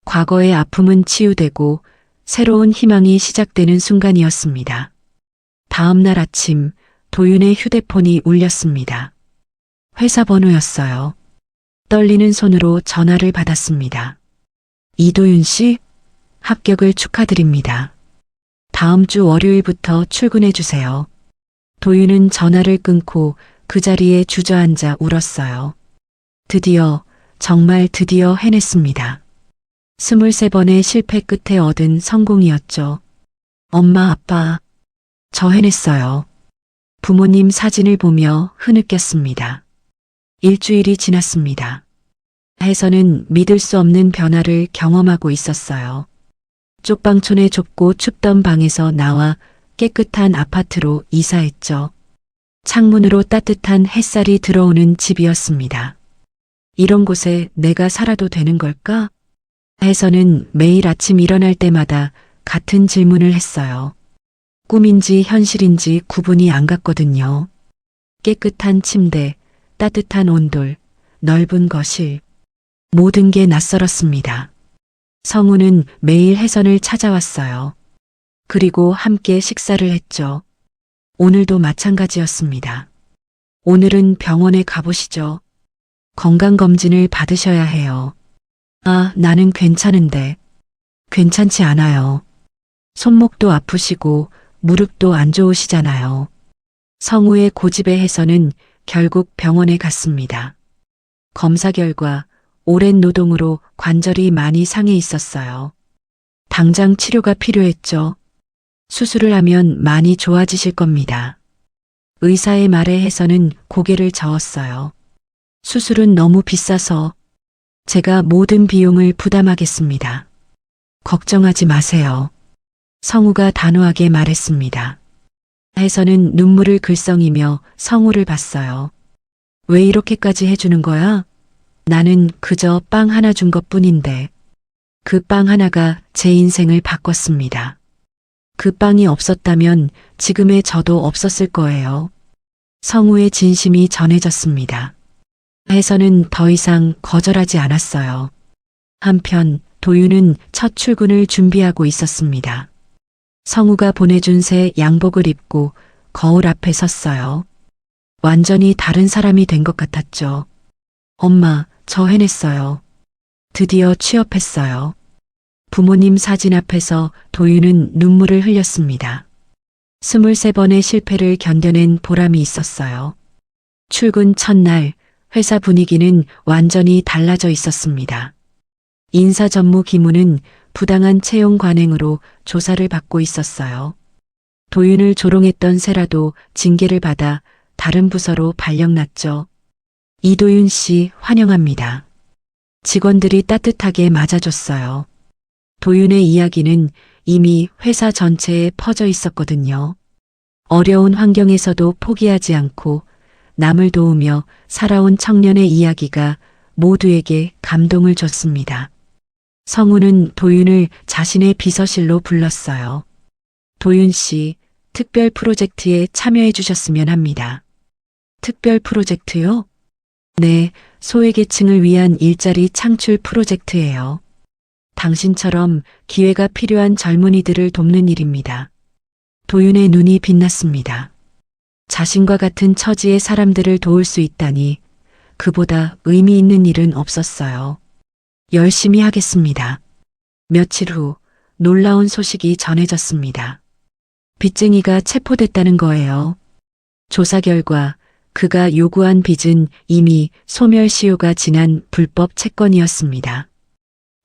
과거의 아픔은 치유되고 새로운 희망이 시작되는 순간이었습니다. 다음 날 아침 도윤의 휴대폰이 울렸습니다. 회사 번호였어요. 떨리는 손으로 전화를 받았습니다. 이도윤 씨, 합격을 축하드립니다. 다음 주 월요일부터 출근해 주세요. 도윤은 전화를 끊고 그 자리에 주저앉아 울었어요. 드디어, 정말 드디어 해냈습니다. 23번의 실패 끝에 얻은 성공이었죠. 엄마, 아빠, 저 해냈어요. 부모님 사진을 보며 흐느꼈습니다. 일주일이 지났습니다. 혜선은 믿을 수 없는 변화를 경험하고 있었어요. 쪽방촌의 좁고 춥던 방에서 나와 깨끗한 아파트로 이사했죠. 창문으로 따뜻한 햇살이 들어오는 집이었습니다. 이런 곳에 내가 살아도 되는 걸까? 혜선은 매일 아침 일어날 때마다 같은 질문을 했어요. 꿈인지 현실인지 구분이 안 갔거든요. 깨끗한 침대, 따뜻한 온돌, 넓은 거실. 모든 게 낯설었습니다. 성우는 매일 혜선을 찾아왔어요. 그리고 함께 식사를 했죠. 오늘도 마찬가지였습니다. 오늘은 병원에 가보시죠. 건강검진을 받으셔야 해요. 아, 나는 괜찮은데. 괜찮지 않아요. 손목도 아프시고 무릎도 안 좋으시잖아요. 성우의 고집에 혜선은 결국 병원에 갔습니다. 검사 결과 오랜 노동으로 관절이 많이 상해 있었어요. 당장 치료가 필요했죠. 수술을 하면 많이 좋아지실 겁니다. 의사의 말에 혜선은 고개를 저었어요. 수술은 너무 비싸서 제가 모든 비용을 부담하겠습니다. 걱정하지 마세요. 성우가 단호하게 말했습니다. 혜선은 눈물을 글썽이며 성우를 봤어요. 왜 이렇게까지 해주는 거야? 나는 그저 빵 하나 준 것뿐인데. 그 빵 하나가 제 인생을 바꿨습니다. 그 빵이 없었다면 지금의 저도 없었을 거예요. 성우의 진심이 전해졌습니다. 혜선은 더 이상 거절하지 않았어요. 한편 도윤은 첫 출근을 준비하고 있었습니다. 성우가 보내준 새 양복을 입고 거울 앞에 섰어요. 완전히 다른 사람이 된 것 같았죠. 엄마, 저 해냈어요. 드디어 취업했어요. 부모님 사진 앞에서 도윤은 눈물을 흘렸습니다. 23번의 실패를 견뎌낸 보람이 있었어요. 출근 첫날 회사 분위기는 완전히 달라져 있었습니다. 인사 전무 김우는 부당한 채용 관행으로 조사를 받고 있었어요. 도윤을 조롱했던 세라도 징계를 받아 다른 부서로 발령났죠. 이도윤 씨 환영합니다. 직원들이 따뜻하게 맞아줬어요. 도윤의 이야기는 이미 회사 전체에 퍼져 있었거든요. 어려운 환경에서도 포기하지 않고 남을 도우며 살아온 청년의 이야기가 모두에게 감동을 줬습니다. 성우는 도윤을 자신의 비서실로 불렀어요. 도윤 씨, 특별 프로젝트에 참여해 주셨으면 합니다. 특별 프로젝트요? 네, 소외계층을 위한 일자리 창출 프로젝트예요. 당신처럼 기회가 필요한 젊은이들을 돕는 일입니다. 도윤의 눈이 빛났습니다. 자신과 같은 처지의 사람들을 도울 수 있다니 그보다 의미 있는 일은 없었어요. 열심히 하겠습니다. 며칠 후 놀라운 소식이 전해졌습니다. 빚쟁이가 체포됐다는 거예요. 조사 결과 그가 요구한 빚은 이미 소멸시효가 지난 불법 채권이었습니다.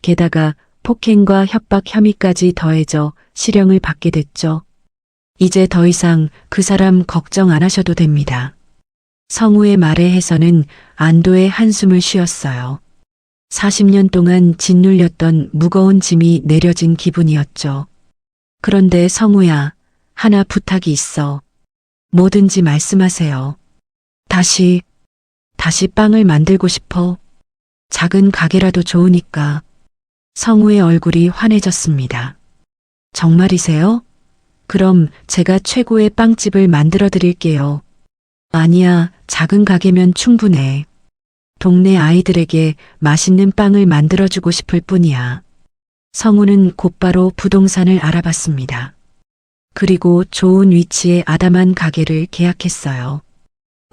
게다가 폭행과 협박 혐의까지 더해져 실형을 받게 됐죠. 이제 더 이상 그 사람 걱정 안 하셔도 됩니다. 성우의 말에 혜선은 안도의 한숨을 쉬었어요. 40년 동안 짓눌렸던 무거운 짐이 내려진 기분이었죠. 그런데 성우야, 하나 부탁이 있어. 뭐든지 말씀하세요. 다시 빵을 만들고 싶어. 작은 가게라도 좋으니까. 성우의 얼굴이 환해졌습니다. 정말이세요? 그럼 제가 최고의 빵집을 만들어 드릴게요. 아니야, 작은 가게면 충분해. 동네 아이들에게 맛있는 빵을 만들어주고 싶을 뿐이야. 성우는 곧바로 부동산을 알아봤습니다. 그리고 좋은 위치에 아담한 가게를 계약했어요.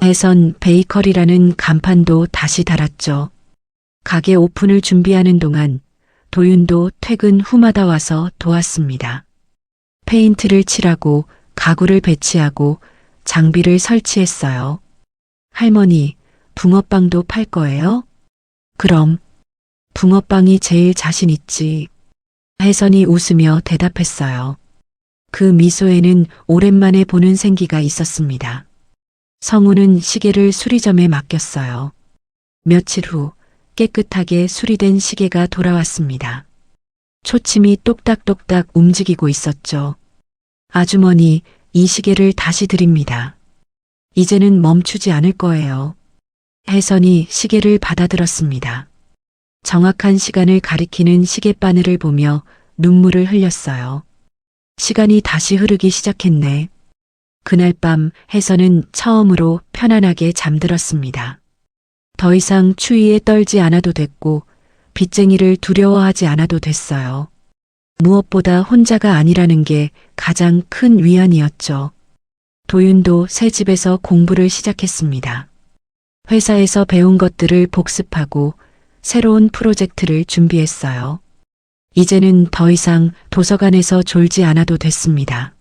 혜선 베이커리라는 간판도 다시 달았죠. 가게 오픈을 준비하는 동안 도윤도 퇴근 후마다 와서 도왔습니다. 페인트를 칠하고 가구를 배치하고 장비를 설치했어요. 할머니, 붕어빵도 팔 거예요? 그럼 붕어빵이 제일 자신 있지. 혜선이 웃으며 대답했어요. 그 미소에는 오랜만에 보는 생기가 있었습니다. 성우는 시계를 수리점에 맡겼어요. 며칠 후 깨끗하게 수리된 시계가 돌아왔습니다. 초침이 똑딱똑딱 움직이고 있었죠. 아주머니, 이 시계를 다시 드립니다. 이제는 멈추지 않을 거예요. 혜선이 시계를 받아들었습니다. 정확한 시간을 가리키는 시계바늘을 보며 눈물을 흘렸어요. 시간이 다시 흐르기 시작했네. 그날 밤 혜선은 처음으로 편안하게 잠들었습니다. 더 이상 추위에 떨지 않아도 됐고 빚쟁이를 두려워하지 않아도 됐어요. 무엇보다 혼자가 아니라는 게 가장 큰 위안이었죠. 도윤도 새 집에서 공부를 시작했습니다. 회사에서 배운 것들을 복습하고 새로운 프로젝트를 준비했어요. 이제는 더 이상 도서관에서 졸지 않아도 됐습니다.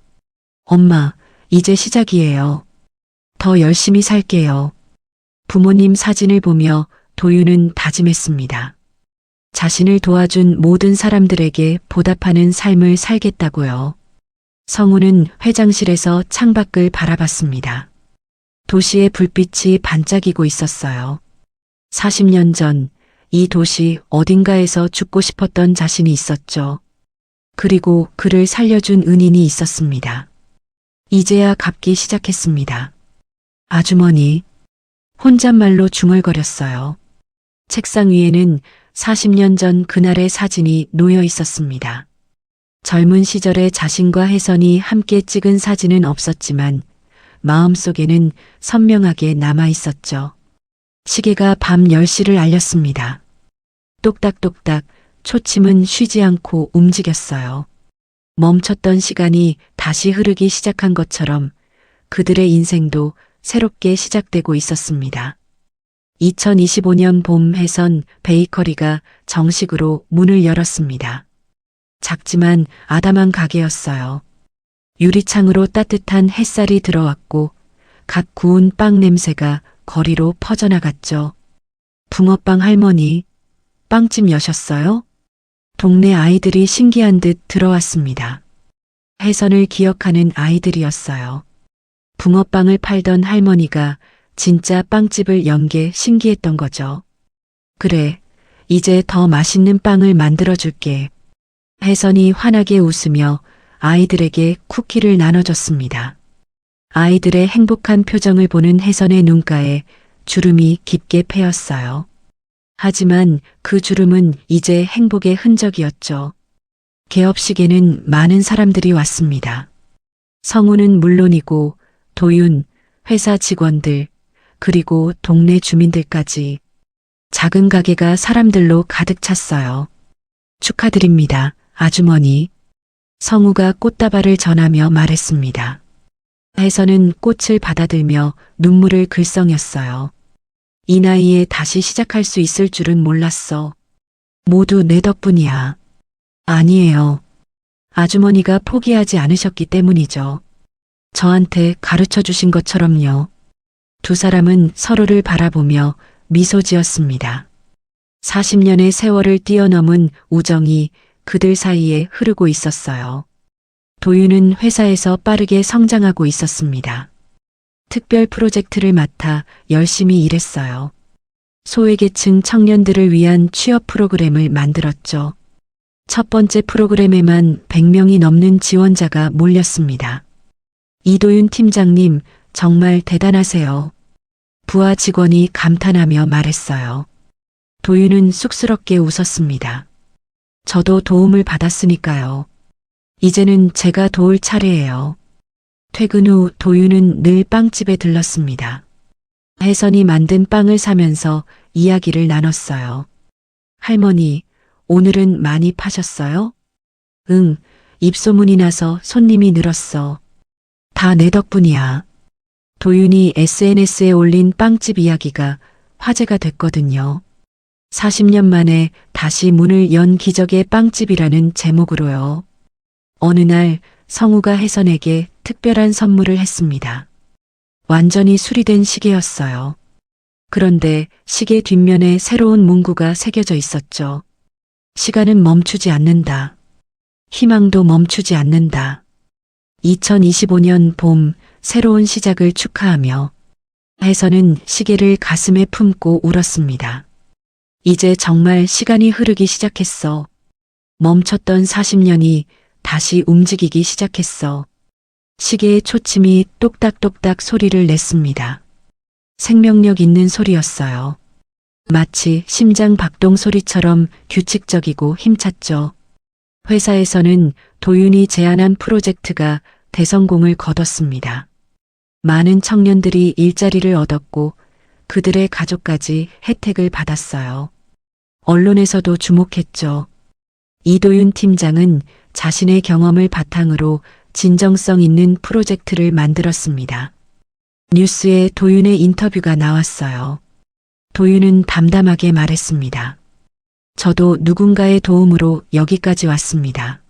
엄마, 이제 시작이에요. 더 열심히 살게요. 부모님 사진을 보며 도윤은 다짐했습니다. 자신을 도와준 모든 사람들에게 보답하는 삶을 살겠다고요. 성우는 회장실에서 창밖을 바라봤습니다. 도시의 불빛이 반짝이고 있었어요. 40년 전 이 도시 어딘가에서 죽고 싶었던 자신이 있었죠. 그리고 그를 살려준 은인이 있었습니다. 이제야 갚기 시작했습니다. 아주머니, 혼잣말로 중얼거렸어요. 책상 위에는 40년 전 그날의 사진이 놓여 있었습니다. 젊은 시절의 자신과 혜선이 함께 찍은 사진은 없었지만 마음속에는 선명하게 남아 있었죠. 시계가 밤 10시를 알렸습니다. 똑딱똑딱 초침은 쉬지 않고 움직였어요. 멈췄던 시간이 다시 흐르기 시작한 것처럼 그들의 인생도 새롭게 시작되고 있었습니다. 2025년 봄 혜선 베이커리가 정식으로 문을 열었습니다. 작지만 아담한 가게였어요. 유리창으로 따뜻한 햇살이 들어왔고 갓 구운 빵 냄새가 거리로 퍼져나갔죠. 붕어빵 할머니, 빵집 여셨어요? 동네 아이들이 신기한 듯 들어왔습니다. 혜선을 기억하는 아이들이었어요. 붕어빵을 팔던 할머니가 진짜 빵집을 연 게 신기했던 거죠. 그래, 이제 더 맛있는 빵을 만들어줄게. 혜선이 환하게 웃으며 아이들에게 쿠키를 나눠줬습니다. 아이들의 행복한 표정을 보는 혜선의 눈가에 주름이 깊게 패였어요. 하지만 그 주름은 이제 행복의 흔적이었죠. 개업식에는 많은 사람들이 왔습니다. 성우는 물론이고 도윤, 회사 직원들, 그리고 동네 주민들까지 작은 가게가 사람들로 가득 찼어요. 축하드립니다, 아주머니. 성우가 꽃다발을 전하며 말했습니다. 혜선은 꽃을 받아들며 눈물을 글썽였어요. 이 나이에 다시 시작할 수 있을 줄은 몰랐어. 모두 내 덕분이야. 아니에요. 아주머니가 포기하지 않으셨기 때문이죠. 저한테 가르쳐 주신 것처럼요. 두 사람은 서로를 바라보며 미소 지었습니다. 40년의 세월을 뛰어넘은 우정이 그들 사이에 흐르고 있었어요. 도윤은 회사에서 빠르게 성장하고 있었습니다. 특별 프로젝트를 맡아 열심히 일했어요. 소외계층 청년들을 위한 취업 프로그램을 만들었죠. 첫 번째 프로그램에만 100명이 넘는 지원자가 몰렸습니다. 이도윤 팀장님, 정말 대단하세요. 부하 직원이 감탄하며 말했어요. 도윤은 쑥스럽게 웃었습니다. 저도 도움을 받았으니까요. 이제는 제가 도울 차례예요. 퇴근 후 도윤은 늘 빵집에 들렀습니다. 혜선이 만든 빵을 사면서 이야기를 나눴어요. 할머니, 오늘은 많이 파셨어요? 응, 입소문이 나서 손님이 늘었어. 다 내 덕분이야. 도윤이 SNS에 올린 빵집 이야기가 화제가 됐거든요. 40년 만에 다시 문을 연 기적의 빵집이라는 제목으로요. 어느 날 성우가 혜선에게 특별한 선물을 했습니다. 완전히 수리된 시계였어요. 그런데 시계 뒷면에 새로운 문구가 새겨져 있었죠. 시간은 멈추지 않는다. 희망도 멈추지 않는다. 2025년 봄 새로운 시작을 축하하며 혜선은 시계를 가슴에 품고 울었습니다. 이제 정말 시간이 흐르기 시작했어. 멈췄던 40년이 다시 움직이기 시작했어. 시계의 초침이 똑딱똑딱 소리를 냈습니다. 생명력 있는 소리였어요. 마치 심장 박동 소리처럼 규칙적이고 힘찼죠. 회사에서는 도윤이 제안한 프로젝트가 대성공을 거뒀습니다. 많은 청년들이 일자리를 얻었고 그들의 가족까지 혜택을 받았어요. 언론에서도 주목했죠. 이도윤 팀장은 자신의 경험을 바탕으로 진정성 있는 프로젝트를 만들었습니다. 뉴스에 도윤의 인터뷰가 나왔어요. 도윤은 담담하게 말했습니다. 저도 누군가의 도움으로 여기까지 왔습니다.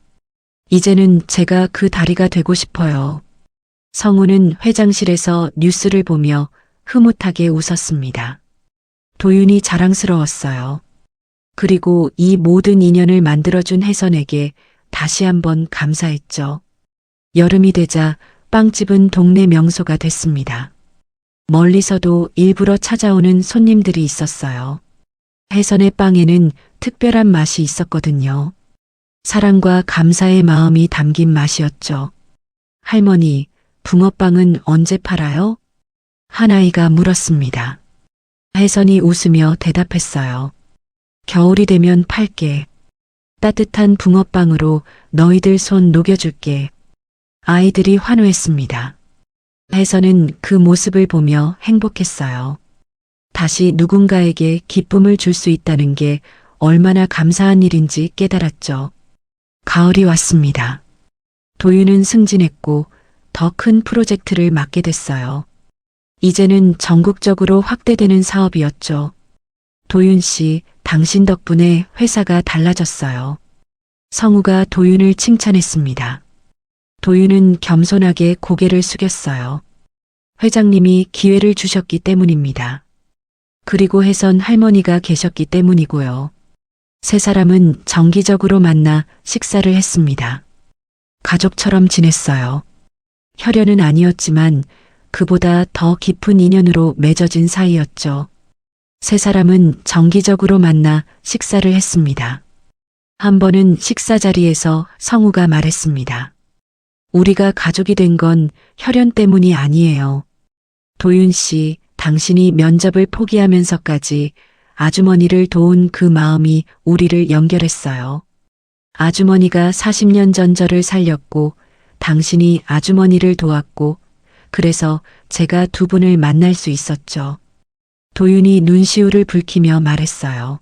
이제는 제가 그 다리가 되고 싶어요. 성우는 회장실에서 뉴스를 보며 흐뭇하게 웃었습니다. 도윤이 자랑스러웠어요. 그리고 이 모든 인연을 만들어준 혜선에게 다시 한번 감사했죠. 여름이 되자 빵집은 동네 명소가 됐습니다. 멀리서도 일부러 찾아오는 손님들이 있었어요. 혜선의 빵에는 특별한 맛이 있었거든요. 사랑과 감사의 마음이 담긴 맛이었죠. 할머니, 붕어빵은 언제 팔아요? 한 아이가 물었습니다. 혜선이 웃으며 대답했어요. 겨울이 되면 팔게. 따뜻한 붕어빵으로 너희들 손 녹여줄게. 아이들이 환호했습니다. 혜선은 그 모습을 보며 행복했어요. 다시 누군가에게 기쁨을 줄 수 있다는 게 얼마나 감사한 일인지 깨달았죠. 가을이 왔습니다. 도윤은 승진했고 더 큰 프로젝트를 맡게 됐어요. 이제는 전국적으로 확대되는 사업이었죠. 도윤 씨, 당신 덕분에 회사가 달라졌어요. 성우가 도윤을 칭찬했습니다. 도윤은 겸손하게 고개를 숙였어요. 회장님이 기회를 주셨기 때문입니다. 그리고 혜선 할머니가 계셨기 때문이고요. 세 사람은 정기적으로 만나 식사를 했습니다. 가족처럼 지냈어요. 혈연은 아니었지만 그보다 더 깊은 인연으로 맺어진 사이였죠. 세 사람은 정기적으로 만나 식사를 했습니다. 한 번은 식사 자리에서 성우가 말했습니다. 우리가 가족이 된 건 혈연 때문이 아니에요. 도윤 씨, 당신이 면접을 포기하면서까지 아주머니를 도운 그 마음이 우리를 연결했어요. 아주머니가 40년 전 저를 살렸고 당신이 아주머니를 도왔고 그래서 제가 두 분을 만날 수 있었죠. 도윤이 눈시울을 붉히며 말했어요.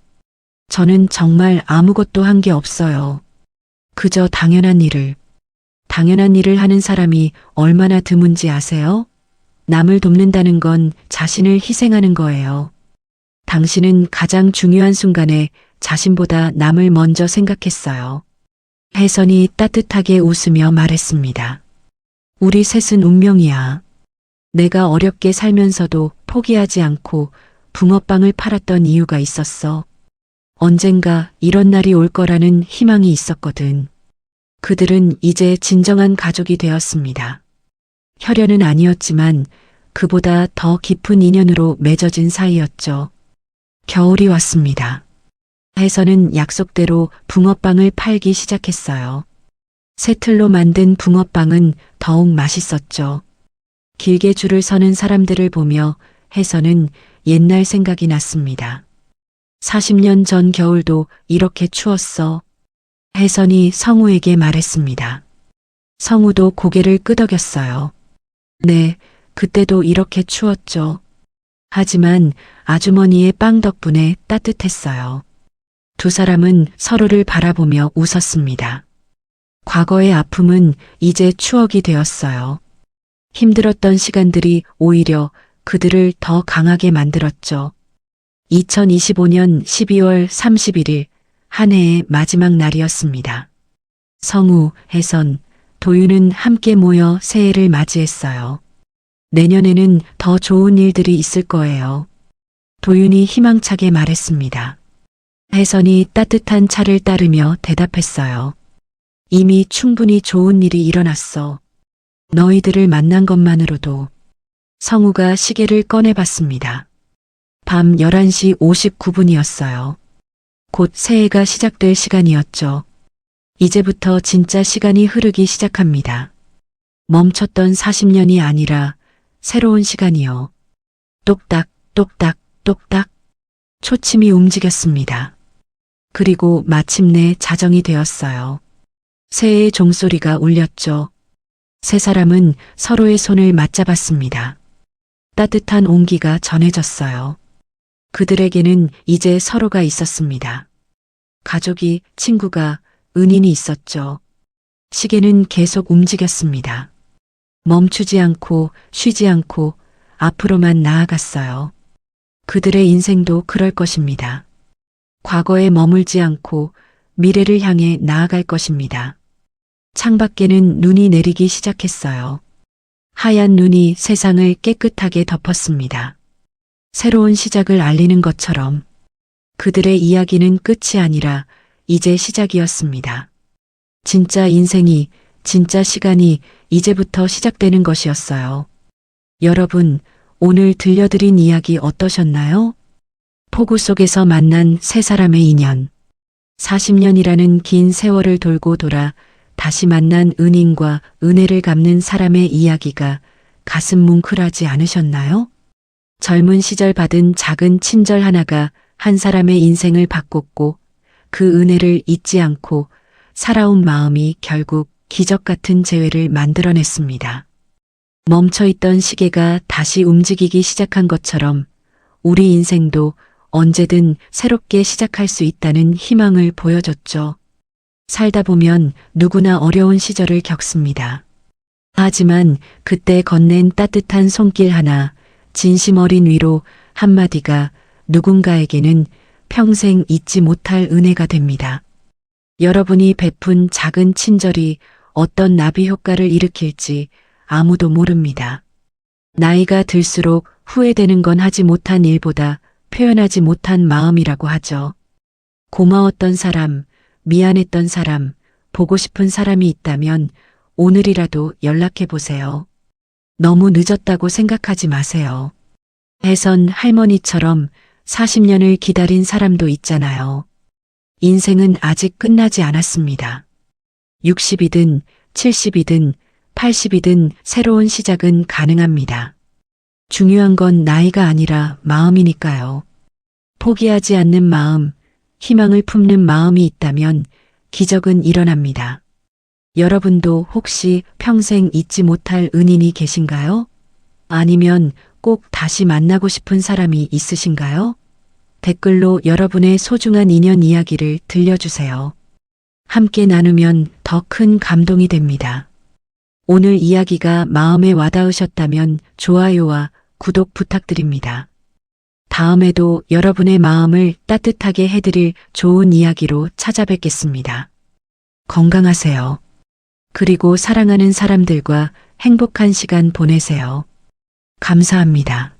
저는 정말 아무것도 한 게 없어요. 그저 당연한 일을 하는 사람이 얼마나 드문지 아세요? 남을 돕는다는 건 자신을 희생하는 거예요. 당신은 가장 중요한 순간에 자신보다 남을 먼저 생각했어요. 혜선이 따뜻하게 웃으며 말했습니다. 우리 셋은 운명이야. 내가 어렵게 살면서도 포기하지 않고 붕어빵을 팔았던 이유가 있었어. 언젠가 이런 날이 올 거라는 희망이 있었거든. 그들은 이제 진정한 가족이 되었습니다. 혈연은 아니었지만 그보다 더 깊은 인연으로 맺어진 사이였죠. 겨울이 왔습니다. 혜선은 약속대로 붕어빵을 팔기 시작했어요. 새 틀로 만든 붕어빵은 더욱 맛있었죠. 길게 줄을 서는 사람들을 보며 혜선은 옛날 생각이 났습니다. 40년 전 겨울도 이렇게 추웠어. 혜선이 성우에게 말했습니다. 성우도 고개를 끄덕였어요. 네, 그때도 이렇게 추웠죠. 하지만 아주머니의 빵 덕분에 따뜻했어요. 두 사람은 서로를 바라보며 웃었습니다. 과거의 아픔은 이제 추억이 되었어요. 힘들었던 시간들이 오히려 그들을 더 강하게 만들었죠. 2025년 12월 31일 한 해의 마지막 날이었습니다. 성우, 혜선, 도윤은 함께 모여 새해를 맞이했어요. 내년에는 더 좋은 일들이 있을 거예요. 도윤이 희망차게 말했습니다. 혜선이 따뜻한 차를 따르며 대답했어요. 이미 충분히 좋은 일이 일어났어. 너희들을 만난 것만으로도. 성우가 시계를 꺼내봤습니다. 밤 11시 59분이었어요. 곧 새해가 시작될 시간이었죠. 이제부터 진짜 시간이 흐르기 시작합니다. 멈췄던 40년이 아니라 새로운 시간이요. 똑딱, 똑딱, 똑딱. 초침이 움직였습니다. 그리고 마침내 자정이 되었어요. 새해의 종소리가 울렸죠. 세 사람은 서로의 손을 맞잡았습니다. 따뜻한 온기가 전해졌어요. 그들에게는 이제 서로가 있었습니다. 가족이, 친구가, 은인이 있었죠. 시계는 계속 움직였습니다. 멈추지 않고 쉬지 않고 앞으로만 나아갔어요. 그들의 인생도 그럴 것입니다. 과거에 머물지 않고 미래를 향해 나아갈 것입니다. 창밖에는 눈이 내리기 시작했어요. 하얀 눈이 세상을 깨끗하게 덮었습니다. 새로운 시작을 알리는 것처럼 그들의 이야기는 끝이 아니라 이제 시작이었습니다. 진짜 인생이, 진짜 시간이 이제부터 시작되는 것이었어요. 여러분, 오늘 들려드린 이야기 어떠셨나요? 폭우 속에서 만난 세 사람의 인연. 40년이라는 긴 세월을 돌고 돌아 다시 만난 은인과 은혜를 갚는 사람의 이야기가 가슴 뭉클하지 않으셨나요? 젊은 시절 받은 작은 친절 하나가 한 사람의 인생을 바꿨고 그 은혜를 잊지 않고 살아온 마음이 결국 기적 같은 재회를 만들어냈습니다. 멈춰있던 시계가 다시 움직이기 시작한 것처럼 우리 인생도 언제든 새롭게 시작할 수 있다는 희망을 보여줬죠. 살다 보면 누구나 어려운 시절을 겪습니다. 하지만 그때 건넨 따뜻한 손길 하나, 진심 어린 위로 한마디가 누군가에게는 평생 잊지 못할 은혜가 됩니다. 여러분이 베푼 작은 친절이 어떤 나비 효과를 일으킬지 아무도 모릅니다. 나이가 들수록 후회되는 건 하지 못한 일보다 표현하지 못한 마음이라고 하죠. 고마웠던 사람, 미안했던 사람, 보고 싶은 사람이 있다면 오늘이라도 연락해 보세요. 너무 늦었다고 생각하지 마세요. 혜선 할머니처럼 40년을 기다린 사람도 있잖아요. 인생은 아직 끝나지 않았습니다. 60이든 70이든 80이든 새로운 시작은 가능합니다. 중요한 건 나이가 아니라 마음이니까요. 포기하지 않는 마음, 희망을 품는 마음이 있다면 기적은 일어납니다. 여러분도 혹시 평생 잊지 못할 은인이 계신가요? 아니면 꼭 다시 만나고 싶은 사람이 있으신가요? 댓글로 여러분의 소중한 인연 이야기를 들려주세요. 함께 나누면 더 큰 감동이 됩니다. 오늘 이야기가 마음에 와닿으셨다면 좋아요와 구독 부탁드립니다. 다음에도 여러분의 마음을 따뜻하게 해드릴 좋은 이야기로 찾아뵙겠습니다. 건강하세요. 그리고 사랑하는 사람들과 행복한 시간 보내세요. 감사합니다.